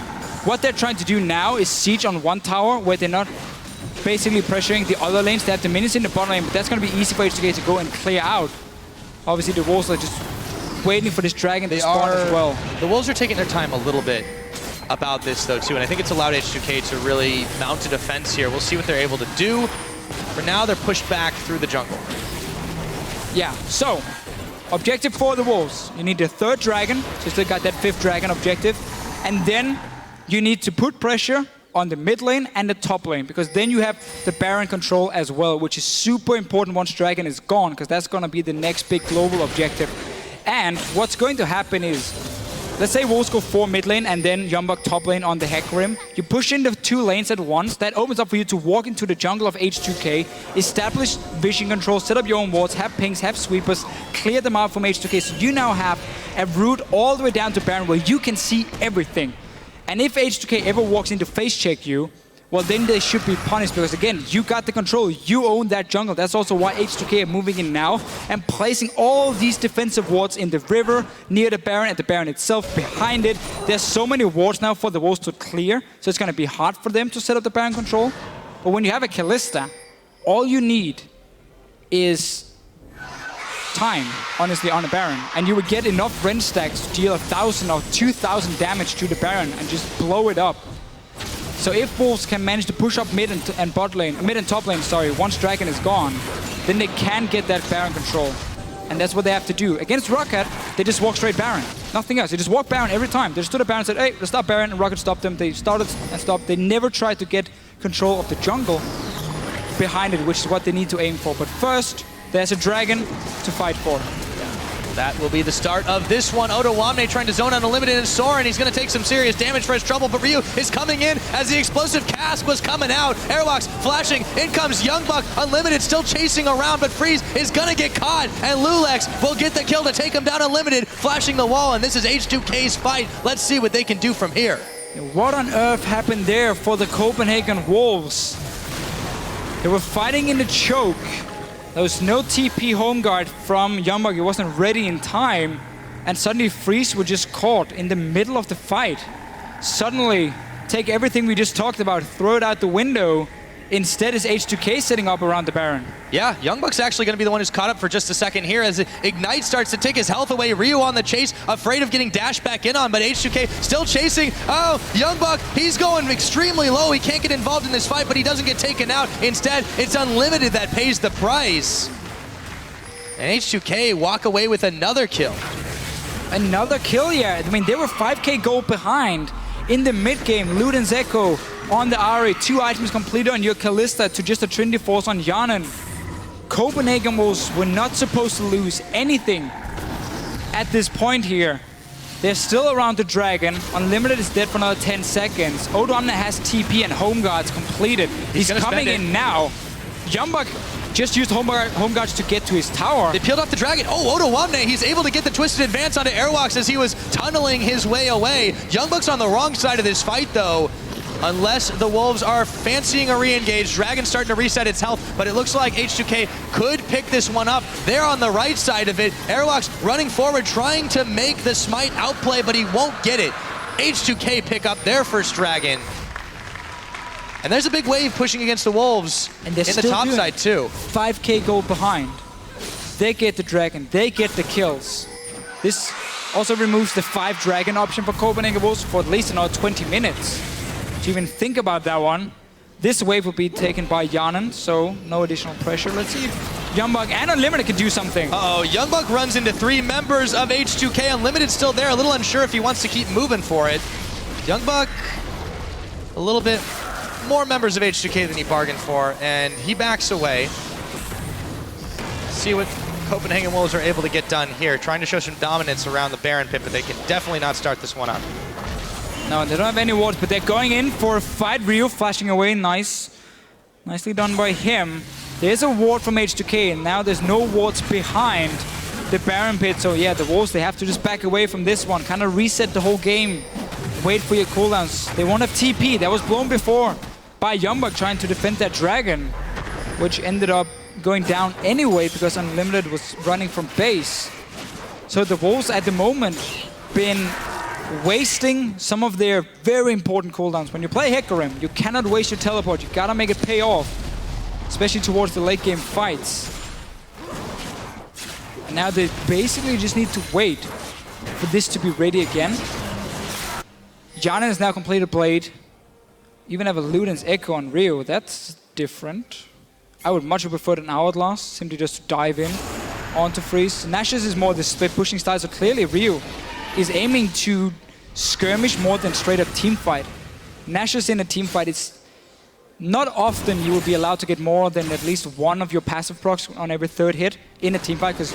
What they're trying to do now is siege on one tower where they're not basically pressuring the other lanes. They have the minions in the bottom lane, but that's going to be easy for H2k to go and clear out. Obviously, the Wolves are just waiting for this dragon to spawn as well. The Wolves are taking their time a little bit about this, though, too, and I think it's allowed H2k to really mount a defense here. We'll see what they're able to do. For now, they're pushed back through the jungle. Yeah, so objective for the Wolves. You need the 3rd dragon, so you still got that 5th dragon objective. And then you need to put pressure on the mid lane and the top lane, because then you have the Baron control as well, which is super important once dragon is gone, because that's going to be the next big global objective. And what's going to happen is, let's say Wolves go 4 mid lane and then Youngbuck top lane on the Hecarim. You push in the 2 lanes at once. That opens up for you to walk into the jungle of H2k, establish vision control, set up your own wards, have pings, have sweepers, clear them out from H2k. So you now have a route all the way down to Baron where you can see everything. And if H2k ever walks in to face check you, well, then they should be punished because, again, you got the control. You own that jungle. That's also why H2k are moving in now and placing all these defensive wards in the river, near the Baron, at the Baron itself, behind it. There's so many wards now for the Wolves to clear, so it's going to be hard for them to set up the Baron control. But when you have a Kalista, all you need is time, honestly, on a Baron. And you would get enough Rend stacks to deal 1,000 or 2,000 damage to the Baron and just blow it up. So if Wolves can manage to push up mid and top lane, sorry, once Dragon is gone, then they can get that Baron control. And that's what they have to do. Against Rocket, they just walk straight Baron. Nothing else. They just walk Baron every time. They just stood at Baron and said, hey, let's stop Baron, and Rocket stopped them. They started and stopped. They never tried to get control of the jungle behind it, which is what they need to aim for. But first, there's a dragon to fight for. That will be the start of this one. Ottawamne trying to zone on Unlimited and Soren. He's going to take some serious damage for his trouble, but Ryu is coming in as the explosive cask was coming out. Airwalks flashing. In comes Youngbuck. Unlimited still chasing around, but Freeze is going to get caught, and Lulex will get the kill to take him down. Unlimited flashing the wall, and this is H2k's fight. Let's see what they can do from here. What on earth happened there for the Copenhagen Wolves? They were fighting in the choke. There was no TP home guard from Youngbuck. He wasn't ready in time. And suddenly Freeze were just caught in the middle of the fight. Suddenly, take everything we just talked about, throw it out the window. Instead is H2k setting up around the Baron. Yeah, Youngbuck's actually going to be the one who's caught up for just a second here as Ignite starts to take his health away. Ryu on the chase, afraid of getting dashed back in on, but H2k still chasing. Oh, Youngbuck, he's going extremely low. He can't get involved in this fight, but he doesn't get taken out. Instead, it's Unlimited that pays the price. And H2k walk away with another kill. Another kill, yeah. I mean, they were 5k gold behind in the mid-game. Luden's Echo on the Ari, 2 items completed on your Kalista to just a Trinity Force on Yanan. Copenhagen Wolves were not supposed to lose anything at this point here. They're still around the dragon. Unlimited is dead for another 10 seconds. Ottawamne has TP and home guards completed. He's coming in now. Youngbuck just used home guards to get to his tower. They peeled off the dragon. Oh, Ottawamne, he's able to get the twisted advance onto Airwalks as he was tunneling his way away. Youngbuck's on the wrong side of this fight, though. unless the Wolves are fancying a re-engage. Dragon's starting to reset its health, but it looks like H2k could pick this one up. They're on the right side of it. Airwalk's running forward, trying to make the Smite outplay, but he won't get it. H2k pick up their first Dragon. And there's a big wave pushing against the Wolves and in the top side too. 5k gold behind. They get the Dragon, they get the kills. This also removes the 5 Dragon option for Copenhagen Wolves for at least another 20 minutes. To even think about that one, this wave will be taken by Yanan, so no additional pressure. Let's see if Youngbuck and Unlimited can do something. Uh-oh, Youngbuck runs into 3 members of H2k. Unlimited's still there, a little unsure if he wants to keep moving for it. Youngbuck, a little bit more members of H2k than he bargained for, and he backs away. See what Copenhagen Wolves are able to get done here, trying to show some dominance around the Baron pit, but they can definitely not start this one up. No, they don't have any wards, but they're going in for a fight. Ryu flashing away, nice. Nicely done by him. There's a ward from H2k, and now there's no wards behind the Baron pit, so yeah, the Wolves, they have to just back away from this one, kind of reset the whole game. Wait for your cooldowns. They won't have TP, that was blown before by Youngbuck trying to defend that Dragon, which ended up going down anyway because Unlimited was running from base. So the Wolves at the moment been wasting some of their very important cooldowns. When you play Hecarim, you cannot waste your teleport. You gotta make it pay off, especially towards the late game fights. And now they basically just need to wait for this to be ready again. Yanan has now completed Blade. Even have a Luden's Echo on Rio. That's different. I would much have preferred an Hourglass, simply just to dive in onto Freeze. Nash's is more the split pushing style, so clearly Ryu is aiming to skirmish more than straight up team fight. Nash's in a team fight, it's not often you will be allowed to get more than at least one of your passive procs on every 3rd hit in a team fight, because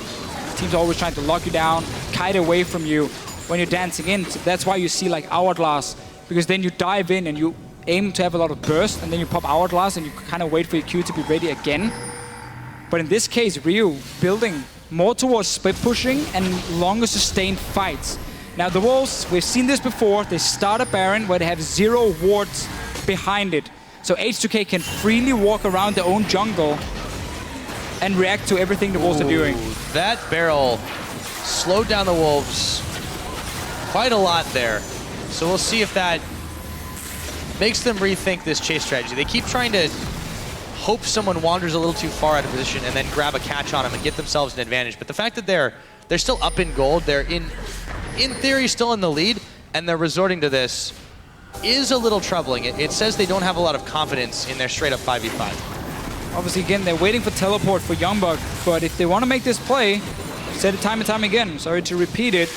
teams are always trying to lock you down, kite away from you when you're dancing in. So that's why you see like Hourglass, because then you dive in and you aim to have a lot of burst, and then you pop Hourglass and you kind of wait for your Q to be ready again. But in this case, Ryu building more towards split pushing and longer sustained fights. Now the Wolves, we've seen this before, they start a Baron where they have 0 wards behind it. So H2k can freely walk around their own jungle and react to everything the Wolves are doing. That barrel slowed down the Wolves quite a lot there. So we'll see if that makes them rethink this chase strategy. They keep trying to hope someone wanders a little too far out of position and then grab a catch on them and get themselves an advantage. But the fact that they're still up in gold, they're in theory still in the lead, and they're resorting to this is a little troubling. It says they don't have a lot of confidence in their straight up 5v5. Obviously, again, they're waiting for teleport for Youngbuck, but if they want to make this play, I've said it time and time again, sorry to repeat it,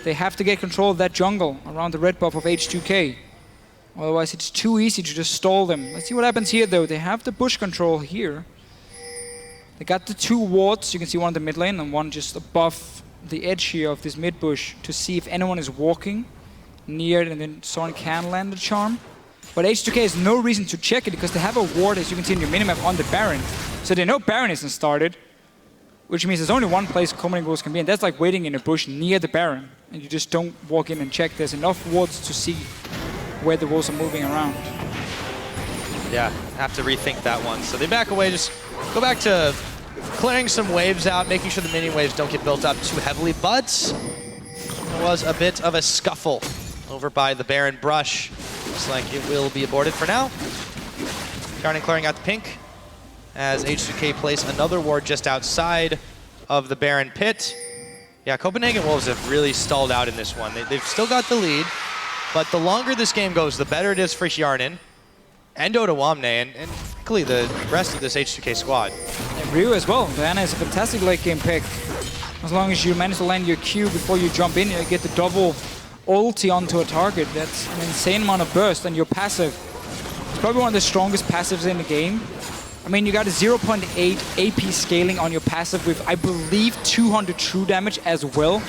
they have to get control of that jungle around the red buff of H2k. Otherwise, it's too easy to just stall them. Let's see what happens here, though. They have the bush control here. They got the 2 wards. You can see one in the mid lane and one just above the edge here of this mid bush to see if anyone is walking near it, and then Soren can land the charm. But H2k has no reason to check it because they have a ward, as you can see in your minimap, on the Baron. So they know Baron isn't started, which means there's only one place Copenhagen Wolves can be, and that's like waiting in a bush near the Baron. And you just don't walk in and check. There's enough wards to see where the Wolves are moving around. Yeah, have to rethink that one. So they back away, just go back to clearing some waves out, making sure the mini waves don't get built up too heavily, but there was a bit of a scuffle over by the Baron brush. Looks like it will be aborted for now. Garden clearing out the pink as H2k place another ward just outside of the Baron pit. Yeah, Copenhagen Wolves have really stalled out in this one. They've still got the lead, but the longer this game goes, the better it is for Hjarnan and Dotawamne and frankly the rest of this H2k squad. And Ryu as well. Diana is a fantastic late game pick. As long as you manage to land your Q before you jump in, you get the double ulti onto a target. That's an insane amount of burst, and your passive is probably one of the strongest passives in the game. I mean, you got a 0.8 AP scaling on your passive with, I believe, 200 true damage as well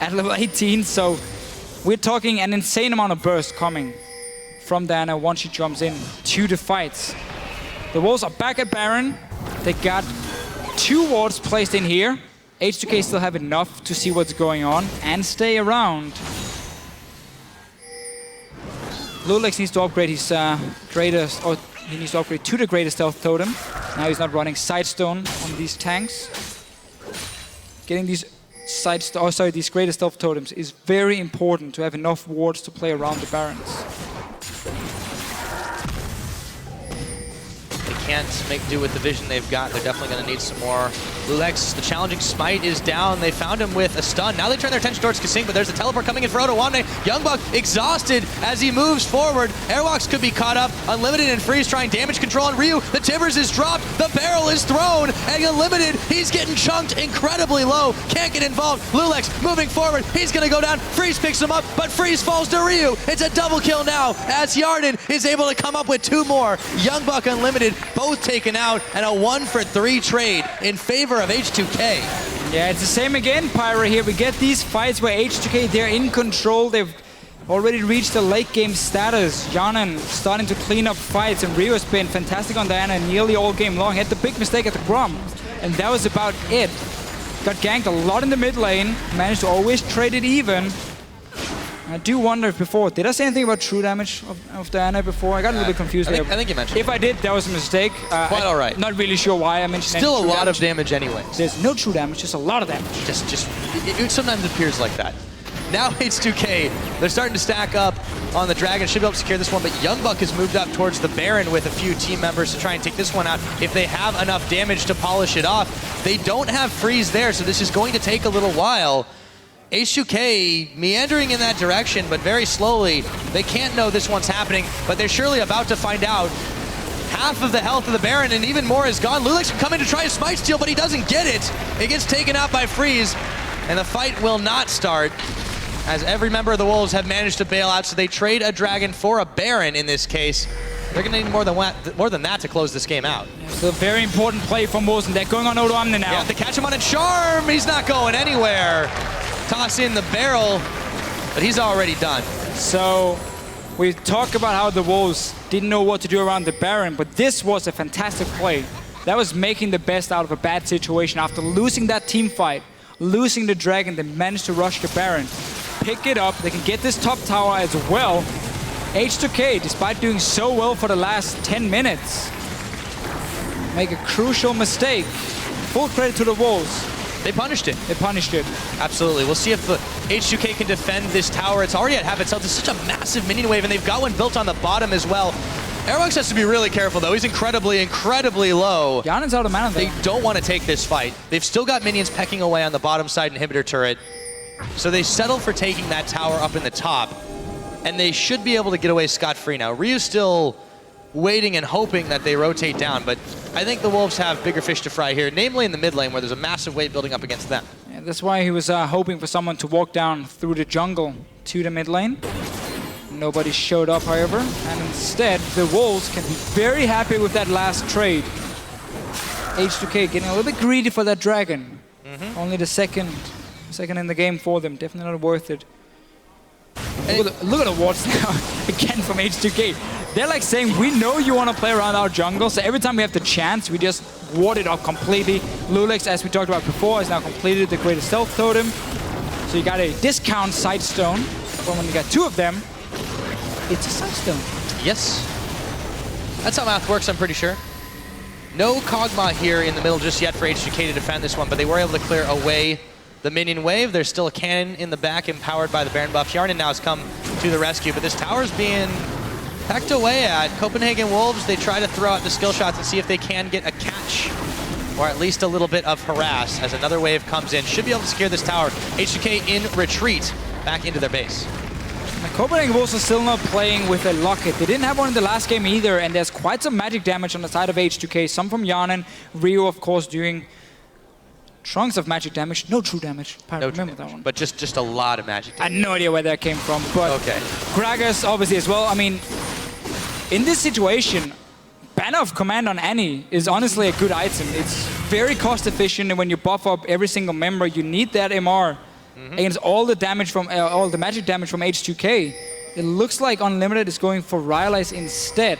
at level 18. So we're talking an insane amount of burst coming from Diana once she jumps in to the fights. The Wolves are back at Baron. They got 2 wards placed in here. H2k still have enough to see what's going on and stay around. Lulex needs to upgrade his greatest, or he needs to upgrade to the greatest stealth totem. Now he's not running Sidestone on these tanks. Getting these these greatest stealth totems is very important to have enough wards to play around the Barons. Can't make do with the vision they've got. They're definitely going to need some more. Lulex, the challenging smite is down. They found him with a stun. Now they turn their attention towards Kasing, but there's a teleport coming in for Odoamne. Youngbuck exhausted as he moves forward. Airwalks could be caught up. Unlimited and Freeze trying damage control on Ryu. The Timbers is dropped. The barrel is thrown. And Unlimited, he's getting chunked incredibly low. Can't get involved. Lulex moving forward. He's going to go down. Freeze picks him up, but Freeze falls to Ryu. It's a double kill now as Yarden is able to come up with 2 more. Youngbuck, Unlimited, both taken out, and a 1-for-3 trade in favor of H2k. Yeah, it's the same again, Pyra here. We get these fights where H2k, they're in control. They've already reached the late game status. Janan starting to clean up fights, and Ryu has been fantastic on Diana nearly all game long. Had the big mistake at the Grom, and that was about it. Got ganked a lot in the mid lane, managed to always trade it even. I do wonder if before, did I say anything about true damage of Diana before? I got a little bit confused there. I think you mentioned If I did, that was a mistake. Quite all right. Not really sure why I mentioned Still a lot of damage anyway. There's no true damage, just a lot of damage. It sometimes appears like that. Now H2k, they're starting to stack up on the Dragon. Should be able to secure this one, but Youngbuck has moved up towards the Baron with a few team members to try and take this one out. If they have enough damage to polish it off, they don't have Freeze there, so this is going to take a little while. H2k meandering in that direction, but very slowly. They can't know this one's happening, but they're surely about to find out. Half of the health of the Baron and even more is gone. Lulex can come in to try a smite steal, but he doesn't get it. It gets taken out by Freeze, and the fight will not start as every member of the Wolves have managed to bail out, so they trade a Dragon for a Baron in this case. They're going to need more than that to close this game out. So a very important play from Wilson. They're going on Odoamne now. Yeah, to catch him on a charm. He's not going anywhere. Toss in the barrel, but he's already done. So we talk about how the Wolves didn't know what to do around the Baron, but this was a fantastic play. That was making the best out of a bad situation. After losing that team fight, losing the Dragon, they managed to rush the Baron. Pick it up, they can get this top tower as well. H2k, despite doing so well for the last 10 minutes, make a crucial mistake. Full credit to the Wolves. They punished it. They punished it. Absolutely. We'll see if the H2k can defend this tower. It's already at half itself. It's such a massive minion wave, and they've got one built on the bottom as well. Airwalks has to be really careful, though. He's incredibly, incredibly low. Janen's out of mana, though. They don't want to take this fight. They've still got minions pecking away on the bottom side inhibitor turret. So they settle for taking that tower up in the top, and they should be able to get away scot-free now. Ryu's still waiting and hoping that they rotate down, but I think the Wolves have bigger fish to fry here, namely in the mid lane where there's a massive wave building up against them. Yeah, that's why he was hoping for someone to walk down through the jungle to the mid lane. Nobody showed up, however, and instead the Wolves can be very happy with that last trade. H2k getting a little bit greedy for that Dragon. Only the second in the game for them. Definitely not worth it. Look at the wards now, again from H2k. They're like saying, we know you want to play around our jungle, so every time we have the chance, we just ward it up completely. Lulex, as we talked about before, has now completed the greatest stealth totem. So you got a discount Sidestone. But when you got 2 of them, it's a Sidestone. Yes. That's how math works, I'm pretty sure. No Kog'Maw here in the middle just yet for H2k to defend this one, but they were able to clear away the minion wave. There's still a cannon in the back empowered by the Baron buff. Yarden now has come to the rescue, but this tower's being pecked away at. Copenhagen Wolves, they try to throw out the skill shots and see if they can get a catch, or at least a little bit of harass as another wave comes in. Should be able to secure this tower. H2k in retreat back into their base. The Copenhagen Wolves are still not playing with a Locket. They didn't have one in the last game either, and there's quite some magic damage on the side of H2k. Some from Janen, Ryu, of course, doing chunks of magic damage. No true damage. I remember that one. But just a lot of magic damage. I had no idea where that came from, but okay. Gragas obviously as well. I mean, in this situation, Banner of Command on Annie is honestly a good item. It's very cost efficient, and when you buff up every single member, you need that MR against all the damage from all the magic damage from H2k. It looks like Unlimited is going for Rylai's instead,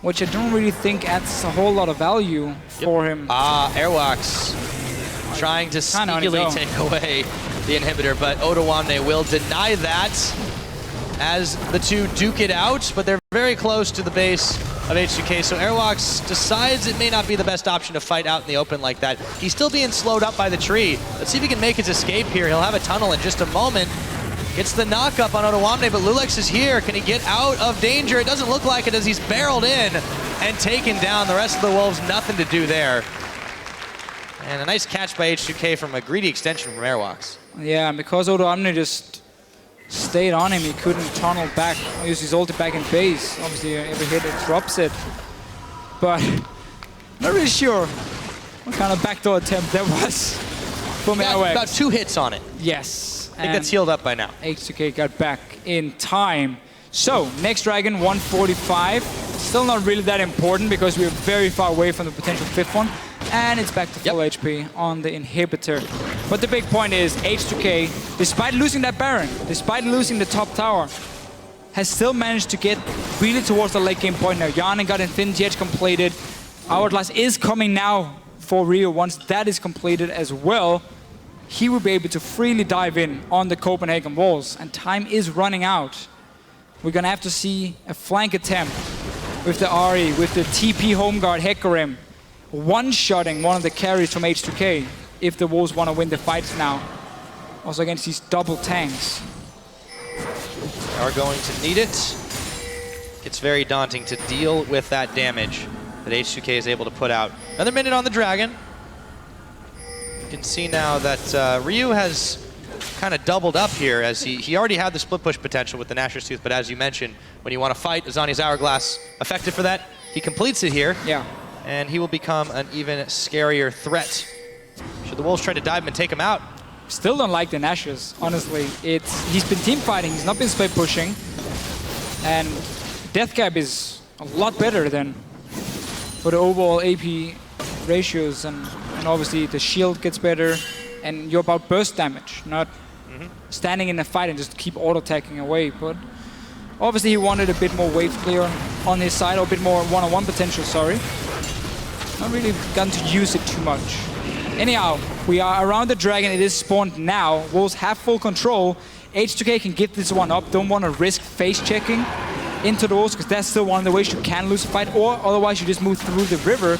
which I don't really think adds a whole lot of value for him. Airwalks trying to sneakily take away the inhibitor, but Odoamne will deny that as the two duke it out, but they're very close to the base of H2k, so Airwalks decides it may not be the best option to fight out in the open like that. He's still being slowed up by the tree. Let's see if he can make his escape here. He'll have a tunnel in just a moment. Gets the knock up on Odoamne, but Lulex is here. Can he get out of danger? It doesn't look like it as he's barreled in and taken down. The rest of the Wolves, nothing to do there. And a nice catch by H2k from a greedy extension from Airwalks. Yeah, and because Odoamne just stayed on him, he couldn't tunnel back, use his ulti back in base. Obviously, every hit it drops it. But not really sure what kind of backdoor attempt that was from Airwalks. About 2 hits on it. Yes. I think that's healed up by now. H2k got back in time. So, next dragon, 145. Still not really that important because we're very far away from the potential 5th one. And it's back to full HP on the inhibitor. But the big point is H2k, despite losing that Baron, despite losing the top tower, has still managed to get really towards the late game point now. Yarnen got Infinity Edge completed. Hourglass is coming now for Rio. Once that is completed as well, he will be able to freely dive in on the Copenhagen walls. And time is running out. We're going to have to see a flank attempt with the Ahri, with the TP home guard Hecarim, one-shotting one of the carries from H2k if the Wolves want to win the fights now. Also against these double tanks. They are going to need it. It's very daunting to deal with that damage that H2k is able to put out. Another minute on the Dragon. You can see now that Ryu has kind of doubled up here as he already had the split push potential with the Nashor's Tooth, but as you mentioned, when you want to fight, Azania's Hourglass effective for that. He completes it here. Yeah. And he will become an even scarier threat. Should the Wolves try to dive him and take him out? Still don't like the Nashors, honestly. He's been team fighting, he's not been split pushing. And death cap is a lot better than for the overall AP ratios, and obviously the shield gets better, and you're about burst damage, not standing in a fight and just keep auto-attacking away. But obviously he wanted a bit more wave clear on his side, or a bit more one-on-one potential, sorry. Not really gotten to use it too much. Anyhow, we are around the Dragon, it is spawned now. Wolves have full control. H2k can give this one up, don't want to risk face checking into the walls, because that's still one of the ways you can lose a fight, or otherwise you just move through the river.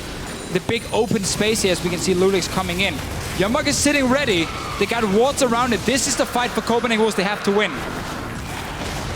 The big open space here, as we can see Lulex coming in. Youngbuck is sitting ready. They got wards around it. This is the fight for Copenhagen Wolves they have to win.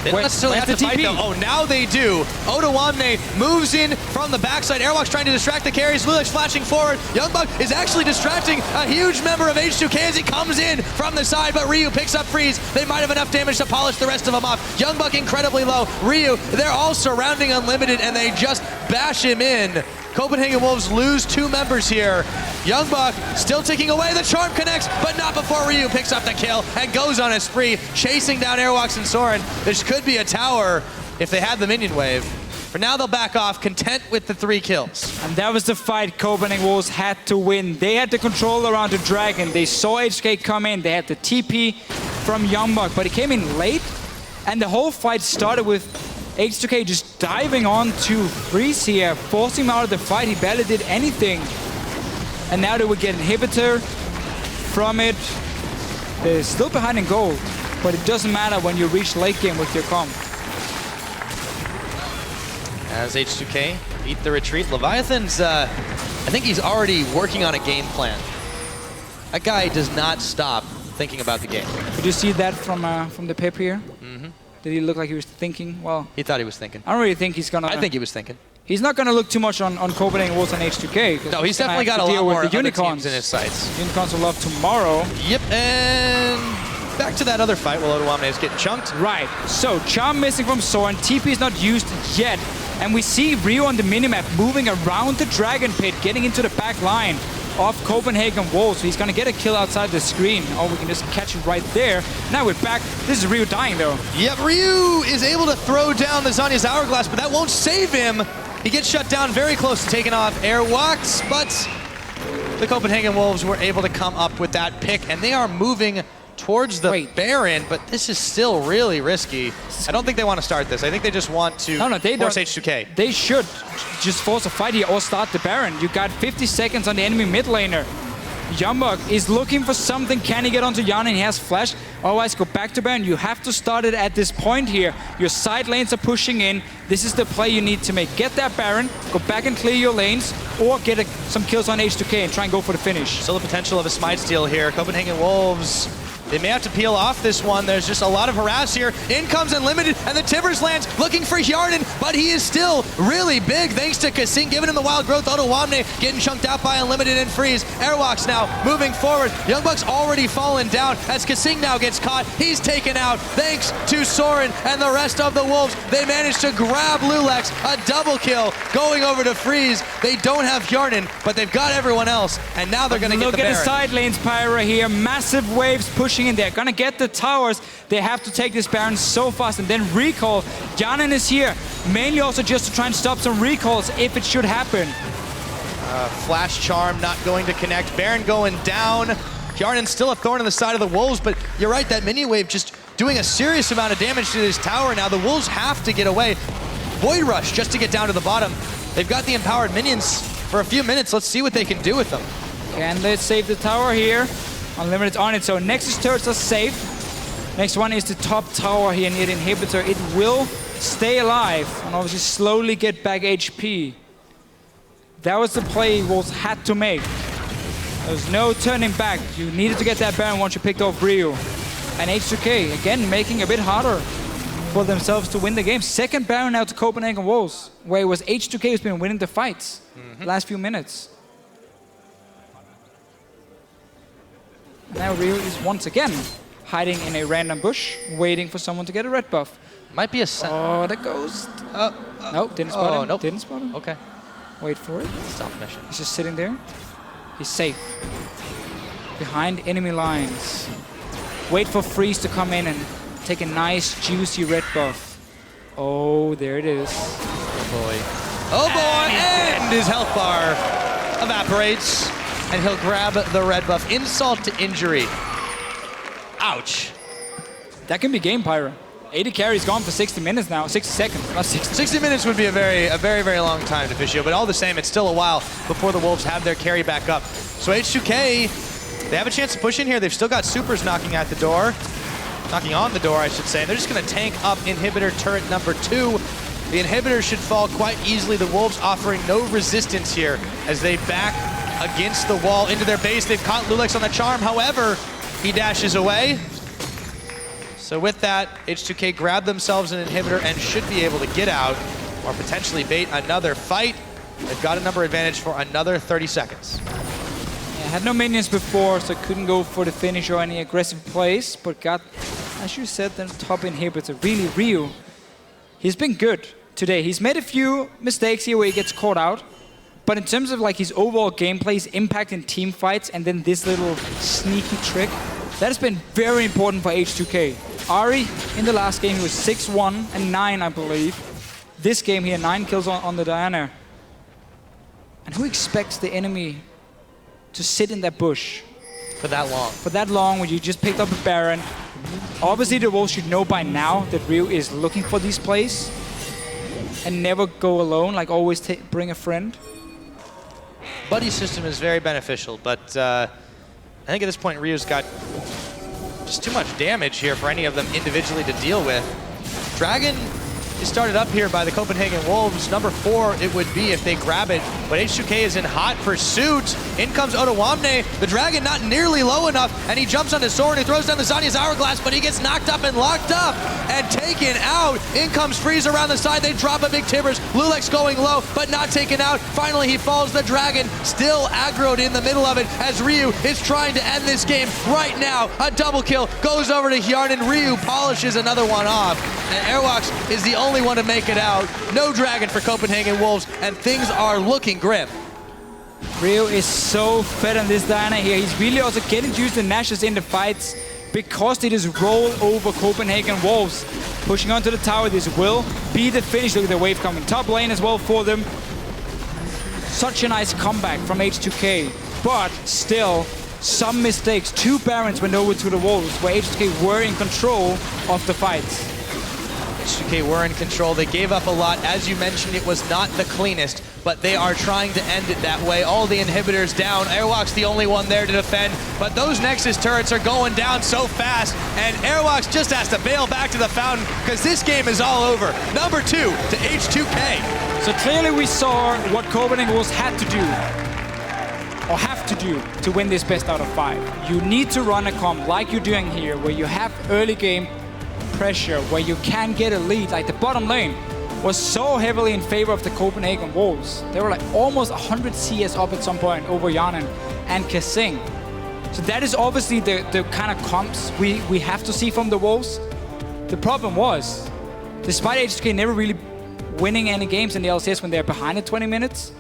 They don't necessarily have to fight though. Oh, now they do. Odoamne moves in from the backside. Airwalk's trying to distract the carries. Lulex flashing forward. Youngbuck is actually distracting a huge member of H2k as he comes in from the side, but Ryu picks up Freeze. They might have enough damage to polish the rest of them off. Youngbuck incredibly low. Ryu, they're all surrounding Unlimited and they just bash him in. Copenhagen Wolves lose 2 members here. Youngbuck still taking away. The charm connects, but not before Ryu picks up the kill and goes on a spree, chasing down Airwalks and Soren. This could be a tower if they had the minion wave. For now, they'll back off, content with the 3 kills. And that was the fight Copenhagen Wolves had to win. They had the control around the Dragon. They saw H2k come in. They had the TP from Youngbuck, but he came in late. And the whole fight started with H2k just diving on to Freeze here, forcing him out of the fight. He barely did anything. And now they would get inhibitor from it. They're still behind in gold, but it doesn't matter when you reach late game with your comp. As H2k beat the retreat, Leviathan's, I think he's already working on a game plan. That guy does not stop thinking about the game. Did you see that from the Pep here? Did he look like he was thinking? Well, he thought he was thinking. I don't really think he's gonna. I think he was thinking. He's not gonna look too much on Copenhagen Wolves and H2k. No, he's definitely got a lot more unicorns in his sights. Unicorns will love tomorrow. Yep, and back to that other fight while Odoamne is getting chunked. Right. So charm missing from Soren. TP is not used yet, and we see Rio on the minimap moving around the Dragon Pit, getting into the back line of Copenhagen Wolves. So he's gonna get a kill outside the screen. Oh, we can just catch it right there. Now we're back. This is Ryu dying though. Yep, Ryu is able to throw down the Zhonya's Hourglass, but that won't save him. He gets shut down very close to taking off Airwalks, but the Copenhagen Wolves were able to come up with that pick, and they are moving towards the Baron, but this is still really risky. I don't think they want to start this. I think they just want to force H2k. They should just force a fight here or start the Baron. You got 50 seconds on the enemy mid laner. Yombok is looking for something. Can he get onto Jan? And he has flash. Otherwise, go back to Baron. You have to start it at this point here. Your side lanes are pushing in. This is the play you need to make. Get that Baron, go back and clear your lanes, or get some kills on H2k and try and go for the finish. Still the potential of a smite steal here. Copenhagen Wolves, they may have to peel off this one. There's just a lot of harass here. In comes Unlimited, and the Tibbers lands looking for Hjarnan, but he is still really big thanks to Kasing giving him the wild growth. Otawamne getting chunked out by Unlimited and Freeze. Airwalks now moving forward. Young Buck's already fallen down as Kasing now gets caught. He's taken out thanks to Soren and the rest of the Wolves. They managed to grab Lulex, a double kill going over to Freeze. They don't have Hjarnan, but they've got everyone else, and now they're going to get the Baron. Look at the side lanes, Pyra here. Massive waves pushing in there. Gonna get the towers. They have to take this Baron so fast and then recall. Hjarnan is here, mainly also just to try and stop some recalls if it should happen. Flash Charm not going to connect. Baron going down. Hjarnan's still a thorn on the side of the Wolves, but you're right, that mini wave just doing a serious amount of damage to this tower. Now the Wolves have to get away. Void Rush just to get down to the bottom. They've got the empowered minions for a few minutes. Let's see what they can do with them. Can they save the tower here? Unlimited on it, so Nexus turrets are safe. Next one is the top tower here near the inhibitor. It will stay alive and obviously slowly get back HP. That was the play Wolves had to make. There's no turning back. You needed to get that Baron once you picked off Ryu. And H2k, again, making a bit harder for themselves to win the game. Second Baron now to Copenhagen Wolves, where it was H2k who's been winning the fights the last few minutes. Now Ryu is once again hiding in a random bush, waiting for someone to get a red buff. Might be a Oh, the ghost. Nope, didn't spot him. Nope. Didn't spot him. Okay. Wait for it. Stop mission. He's just sitting there. He's safe. Behind enemy lines. Wait for Freeze to come in and take a nice, juicy red buff. Oh, there it is. Oh boy. Oh boy! And his health bar evaporates. And he'll grab the red buff. Insult to injury. Ouch. That can be game, Pyra. 80 carry's gone for 60 minutes now. 60 seconds, not 60. 60 minutes would be a very, very long time to Fischio, but all the same, it's still a while before the Wolves have their carry back up. So H2k, they have a chance to push in here. They've still got supers knocking at the door. Knocking on the door, I should say. And they're just going to tank up inhibitor turret number 2. The inhibitor should fall quite easily. The Wolves offering no resistance here as they back against the wall into their base. They've caught Lulex on the charm. However, he dashes away. So with that, H2k grab themselves an inhibitor and should be able to get out or potentially bait another fight. They've got a number advantage for another 30 seconds. Yeah, had no minions before, so couldn't go for the finish or any aggressive plays, but got, as you said, the top inhibitor. Really, Ryu, he's been good today. He's made a few mistakes here where he gets caught out. But in terms of like his overall gameplay, his impact in team fights, and then this little sneaky trick, that has been very important for H2k. Ari, in the last game, he was 6-1 and 9, I believe. This game here, 9 kills on the Diana. And who expects the enemy to sit in that bush? For that long. For that long, when you just picked up a Baron. Obviously, the Wolves should know by now that Ryu is looking for these plays. And never go alone, like always bring a friend. Buddy system is very beneficial, but I think at this point Ryu's got just too much damage here for any of them individually to deal with. Dragon is started up here by the Copenhagen Wolves. Number 4 it would be if they grab it, but H2k is in hot pursuit. In comes Otawamne. The Dragon not nearly low enough, and he jumps on his sword. He throws down the Zanya's Hourglass, but he gets knocked up and locked up and taken out. In comes Freeze around the side. They drop a big Tibbers. Lulex going low, but not taken out. Finally, he falls. The Dragon still aggroed in the middle of it as Ryu is trying to end this game right now. A double kill goes over to Hjarnan. Ryu polishes another one off, and Airwalks is the only one to make it out. No Dragon for Copenhagen Wolves, and things are looking grim. Ryu is so fed on this Diana here. He's really also getting used to Nash's in the fights because it is roll over Copenhagen Wolves. Pushing onto the tower, this will be the finish. Look at the wave coming. Top lane as well for them. Such a nice comeback from H2k, but still some mistakes. 2 Barons went over to the Wolves where H2k were in control of the fights. H2k were in control. They gave up a lot. As you mentioned, it was not the cleanest. but they are trying to end it that way. All the inhibitors down. Airwalk's the only one there to defend, but those Nexus turrets are going down so fast, and Airwalks just has to bail back to the fountain because this game is all over. Number 2 to H2k. So clearly we saw what Copenhagen Wolves had to do, or have to do, to win this best out of 5. You need to run a comp like you're doing here, where you have early game pressure, where you can get a lead. Like the bottom lane was so heavily in favor of the Copenhagen Wolves. They were like almost 100 CS up at some point over Yanin and Kasing. So that is obviously the kind of comps we have to see from the Wolves. The problem was, despite H2k never really winning any games in the LCS when they're behind at 20 minutes,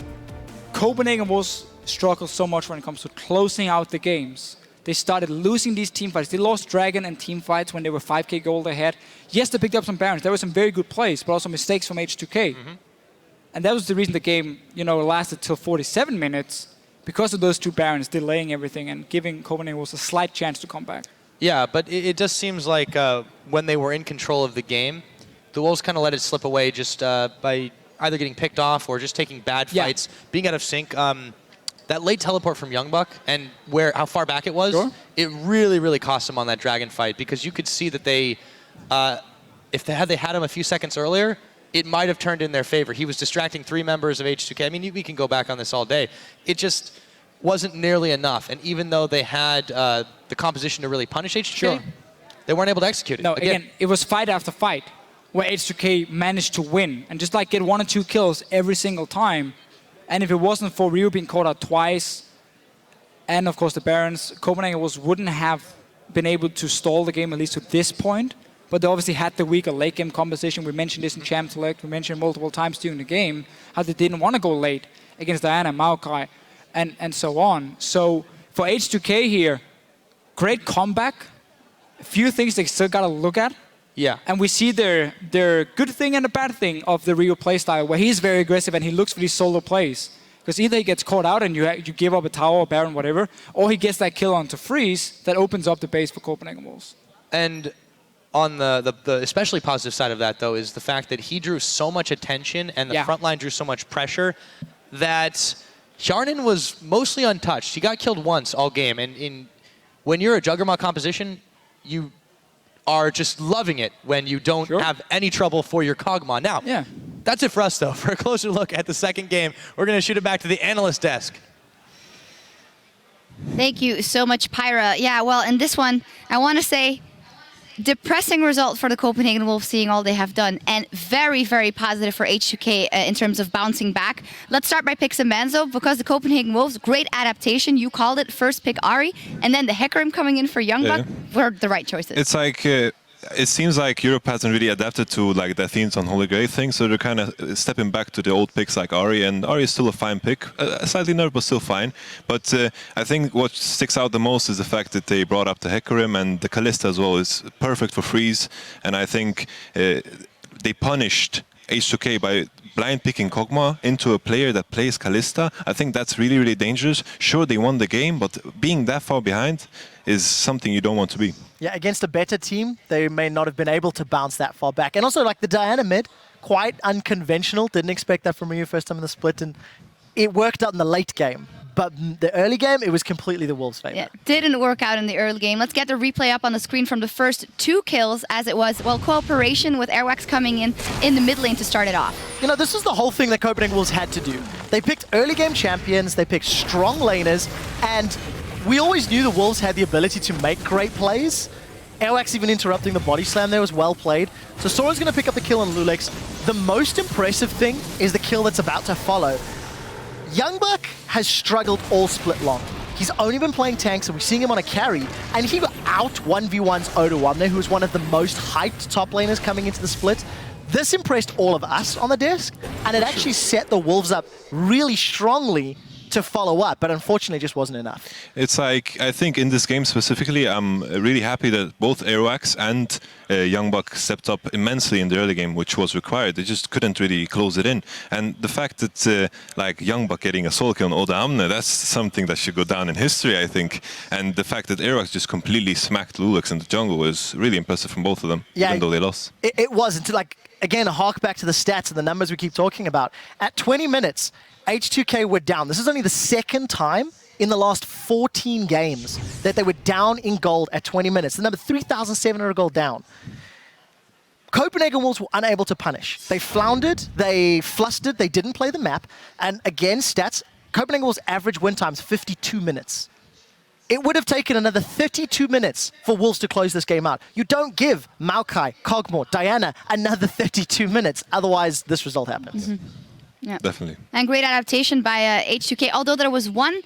Copenhagen Wolves struggle so much when it comes to closing out the games. They started losing these team fights. They lost Dragon and team fights when they were 5k gold ahead. Yes, they picked up some Barons. There were some very good plays, but also mistakes from H2k. And that was the reason the game, lasted till 47 minutes, because of those 2 Barons delaying everything and giving Copenhagen Wolves a slight chance to come back. Yeah, but it just seems like when they were in control of the game, the Wolves kind of let it slip away just by either getting picked off or just taking bad fights, being out of sync. That late teleport from Youngbuck and how far back it was, it really, really cost them on that Dragon fight, because you could see that they, if they had him a few seconds earlier, it might have turned in their favor. He was distracting 3 members of H2k. I mean, we can go back on this all day. It just wasn't nearly enough. And even though they had the composition to really punish H2k, they weren't able to execute it. No, again, it was fight after fight where H2k managed to win and just like get 1 or 2 kills every single time. And if it wasn't for Rio being caught out twice, and of course the Barons, Copenhagen wouldn't have been able to stall the game, at least to this point. But they obviously had the weaker late game composition. We mentioned this in Champ Select. We mentioned multiple times during the game how they didn't want to go late against Diana, Maokai, and so on. So for H2k here, great comeback. A few things they still got to look at. Yeah. And we see their good thing and a bad thing of the Rio playstyle, where he's very aggressive and he looks for these solo plays. Because either he gets caught out and you give up a tower or Baron, whatever, or he gets that kill onto Freeze that opens up the base for Copenhagen Wolves. And on the especially positive side of that, though, is the fact that he drew so much attention and the front line drew so much pressure that Hjarnan was mostly untouched. He got killed once all game. And when you're a Juggernaut composition, you are just loving it when you don't have any trouble for your Kog'Maw. Now, that's it for us, though. For a closer look at the second game, we're going to shoot it back to the analyst desk. Thank you so much, Pyra. Yeah, well, in this one, I want to say depressing result for the Copenhagen Wolves, seeing all they have done, and very, very positive for H2k in terms of bouncing back. Let's start by Pix and Banzo, because the Copenhagen Wolves, great adaptation. You called it, first pick Ahri, and then the Hecarim coming in for Youngbuck were the right choices. It's like, it seems like Europe hasn't really adapted to like the themes on Holy Grail thing, so they're kind of stepping back to the old picks like Ahri, and Ahri is still a fine pick, slightly nerfed but still fine. But I think what sticks out the most is the fact that they brought up the Hecarim, and the Kalista as well is perfect for Freeze, and I think they punished H2k by blind picking Kog'Maw into a player that plays Kalista. I think that's really, really dangerous. Sure, they won the game, but being that far behind is something you don't want to be. Yeah, against a better team, they may not have been able to bounce that far back. And also, like the Diana mid, quite unconventional. Didn't expect that from you first time in the split, and it worked out in the late game. But the early game, it was completely the Wolves' favor. Yeah, didn't work out in the early game. Let's get the replay up on the screen from the first 2 kills, as it was, well, cooperation with Airwax coming in the mid lane to start it off. You know, this is the whole thing that Copenhagen Wolves had to do. They picked early game champions, they picked strong laners, and we always knew the Wolves had the ability to make great plays. Airwax even interrupting the body slam there was well played. So Sora's going to pick up the kill on Lulex. The most impressive thing is the kill that's about to follow. Youngbuck has struggled all split long. He's only been playing tanks, and we're seeing him on a carry, and he out 1v1's Oda who was one of the most hyped top laners coming into the split. This impressed all of us on the desk, and it actually set the Wolves up really strongly to follow up, but unfortunately it just wasn't enough. It's like, I think in this game specifically, I'm really happy that both Airwax and Youngbuck stepped up immensely in the early game, which was required. They just couldn't really close it in. And the fact that like Youngbuck getting a solo kill on Oda Amne, that's something that should go down in history, I think. And the fact that Airwax just completely smacked Lulex in the jungle was really impressive from both of them, even though they lost. It wasn't like, again, hark back to the stats and the numbers we keep talking about. At 20 minutes, H2k were down. This is only the second time in the last 14 games that they were down in gold at 20 minutes. The number 3,700 gold down. Copenhagen Wolves were unable to punish. They floundered, they flustered, they didn't play the map. And again, stats, Copenhagen Wolves' average win time is 52 minutes. It would have taken another 32 minutes for Wolves to close this game out. You don't give Maokai, Cogmore, Diana another 32 minutes. Otherwise, this result happens. Yeah. Definitely. And great adaptation by H2k. Although there was one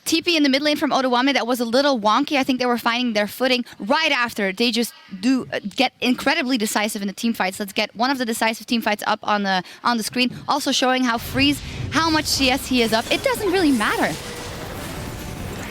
TP in the mid lane from Otoame that was a little wonky. I think they were finding their footing right after. They just do get incredibly decisive in the team fights. Let's get one of the decisive team fights up on the screen. Also showing how how much CS he is up. It doesn't really matter.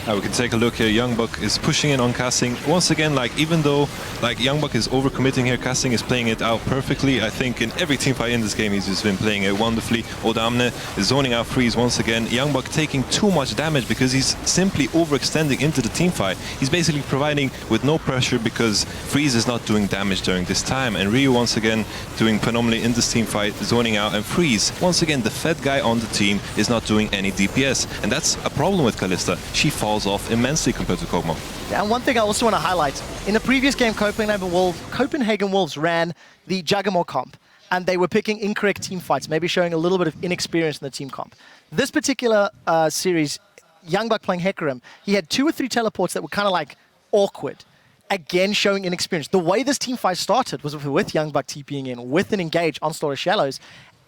We can take a look here. Youngbuck is pushing in on Casting. Once again, like, even though like Youngbuck is overcommitting here, Casting is playing it out perfectly. I think in every team fight in this game, he's just been playing it wonderfully. Odamne is zoning out Freeze once again. Youngbuck taking too much damage because he's simply overextending into the team fight. He's basically providing with no pressure because Freeze is not doing damage during this time. And Ryu once again doing phenomenally in this team fight, zoning out. And Freeze, once again, the fed guy on the team, is not doing any DPS. And that's a problem with Kalista. She falls off immensely compared to Kog'Maw. Yeah, and one thing I also want to highlight, in the previous game, Copenhagen Wolves ran the Juggernaut comp, and they were picking incorrect team fights, maybe showing a little bit of inexperience in the team comp. This particular series, Youngbuck playing Hecarim, he had 2 or 3 teleports that were kind of like awkward. Again, showing inexperience. The way this team fight started was with Youngbuck TPing in, with an engage on Slaughter Shallows,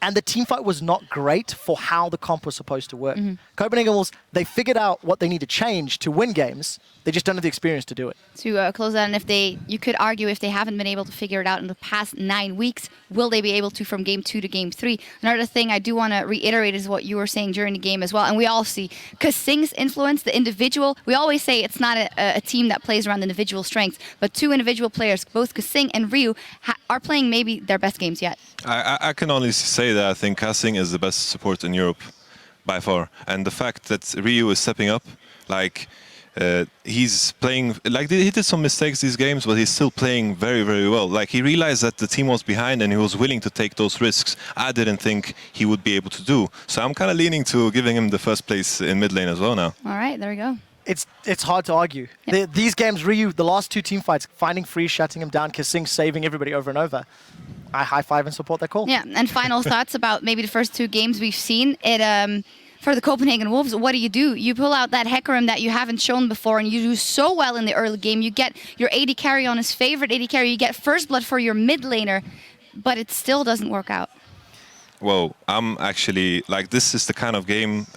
and the team fight was not great for how the comp was supposed to work. Copenhagen Wolves, they figured out what they need to change to win games. They just don't have the experience to do it. To close that, and you could argue if they haven't been able to figure it out in the past 9 weeks, will they be able to from game 2 to game 3? Another thing I do want to reiterate is what you were saying during the game as well, and we all see Kasing's influence, the individual. We always say it's not a team that plays around individual strengths, but 2 individual players, both Kasing and Ryu, are playing maybe their best games yet. I can only say that I think Kasing is the best support in Europe by far, and the fact that Ryu is stepping up, like he's playing, like he did some mistakes these games, but he's still playing very, very well. Like he realized that the team was behind and he was willing to take those risks. I didn't think he would be able to do. So I'm kind of leaning to giving him the first place in mid lane as well now. All right, there we go. It's hard to argue. Yep. These games, Ryu, the last 2 team fights, finding Freeze, shutting him down, Kasing saving everybody over and over. I high five and support that call. Yeah, and final thoughts about maybe the first 2 games we've seen. For the Copenhagen Wolves, what do? You pull out that Hecarim that you haven't shown before, and you do so well in the early game. You get your AD carry on his favorite AD carry. You get first blood for your mid laner, but it still doesn't work out. Well, I'm actually, like, this is the kind of game,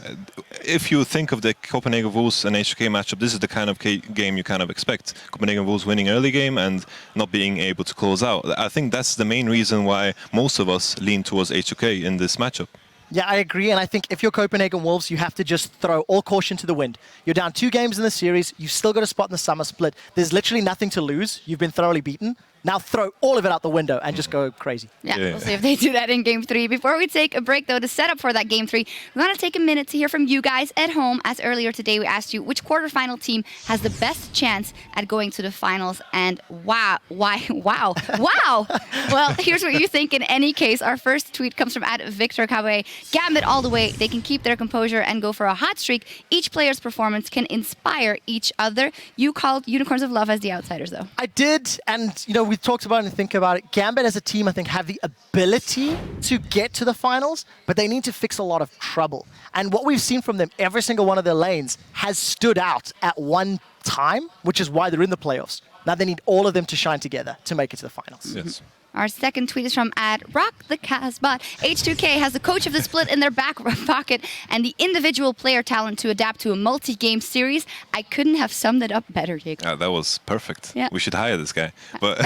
if you think of the Copenhagen Wolves and H2k matchup, this is the kind of game you kind of expect. Copenhagen Wolves winning early game and not being able to close out. I think that's the main reason why most of us lean towards H2k in this matchup. Yeah, I agree, and I think if you're Copenhagen Wolves, you have to just throw all caution to the wind. You're down 2 games in the series, you've still got a spot in the summer split. There's literally nothing to lose. You've been thoroughly beaten. Now throw all of it out the window and just go crazy. Yeah, we'll see if they do that in Game 3. Before we take a break, though, to set up for that Game 3, we're going to take a minute to hear from you guys at home. As earlier today, we asked you which quarterfinal team has the best chance at going to the finals. And wow. Well, here's what you think in any case. Our first tweet comes from @VictorKawe. Gambit all the way. They can keep their composure and go for a hot streak. Each player's performance can inspire each other. You called Unicorns of Love as the outsiders, though. I did, and we talked about it and think about it. Gambit as a team, I think, have the ability to get to the finals, but they need to fix a lot of trouble. And what we've seen from them, every single one of their lanes has stood out at one time, which is why they're in the playoffs. Now they need all of them to shine together to make it to the finals. Yes. Our second tweet is from @RockTheCasbah. H2k has the coach of the split in their back pocket and the individual player talent to adapt to a multi-game series. I couldn't have summed it up better, Jacob. That was perfect. Yeah. We should hire this guy. But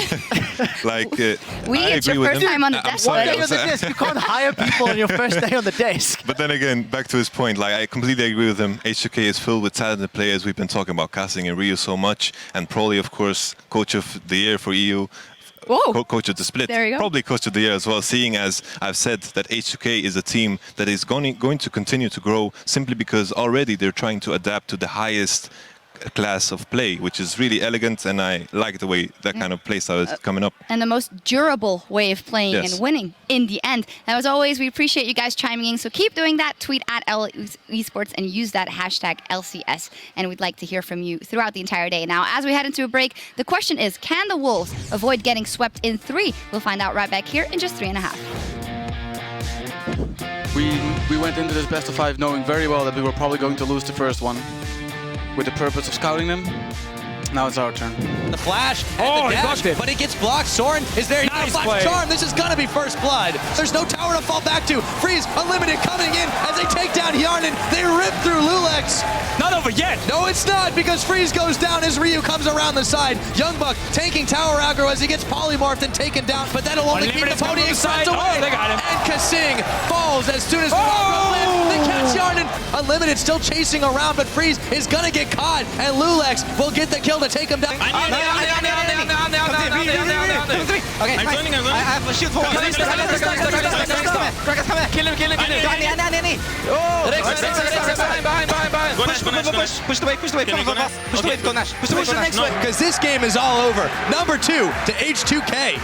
like, it's your first time on the desk. You can't hire people on your first day on the desk. But then again, back to his point, like I completely agree with him. H2k is filled with talented players. We've been talking about Casting and Ryu so much, and Proli, of course, coach of the year for EU. Coach of the split, there you go. Probably coach of the year as well, seeing as I've said that H2k is a team that is going to continue to grow simply because already they're trying to adapt to the highest class of play, which is really elegant, and I like the way that kind of play style is coming up. And the most durable way of playing and winning in the end. And as always, we appreciate you guys chiming in. So keep doing that. Tweet at Esports and use that hashtag LCS. And we'd like to hear from you throughout the entire day. Now, as we head into a break, the question is, can the Wolves avoid getting swept in 3? We'll find out right back here in just 3.5. We went into this best of 5 knowing very well that we were probably going to lose the first one, with the purpose of scouting them. Now it's our turn. The flash and the dash, but it gets blocked. Soren is there. He's Nice gonna flash charm. This is gonna be first blood. There's no tower to fall back to. Freeze Unlimited coming in as they take down Hjarnan. They rip through Lulex. Not over yet. No, it's not, because Freeze goes down as Ryu comes around the side. Youngbuck taking tower aggro as he gets polymorphed and taken down, but that'll only keep the pony excited away. Oh, they got him. And Kasing falls as soon as they catch Hjarnan. Unlimited still chasing around, but Freeze is gonna get caught, and Lulex will get the kill to take him down. Okay, I'm joining. I have a shield for one. Kill him. Push the wave. Push the wave, go Nash. Push the next way. Because this game is all over. Number 2 to H2k.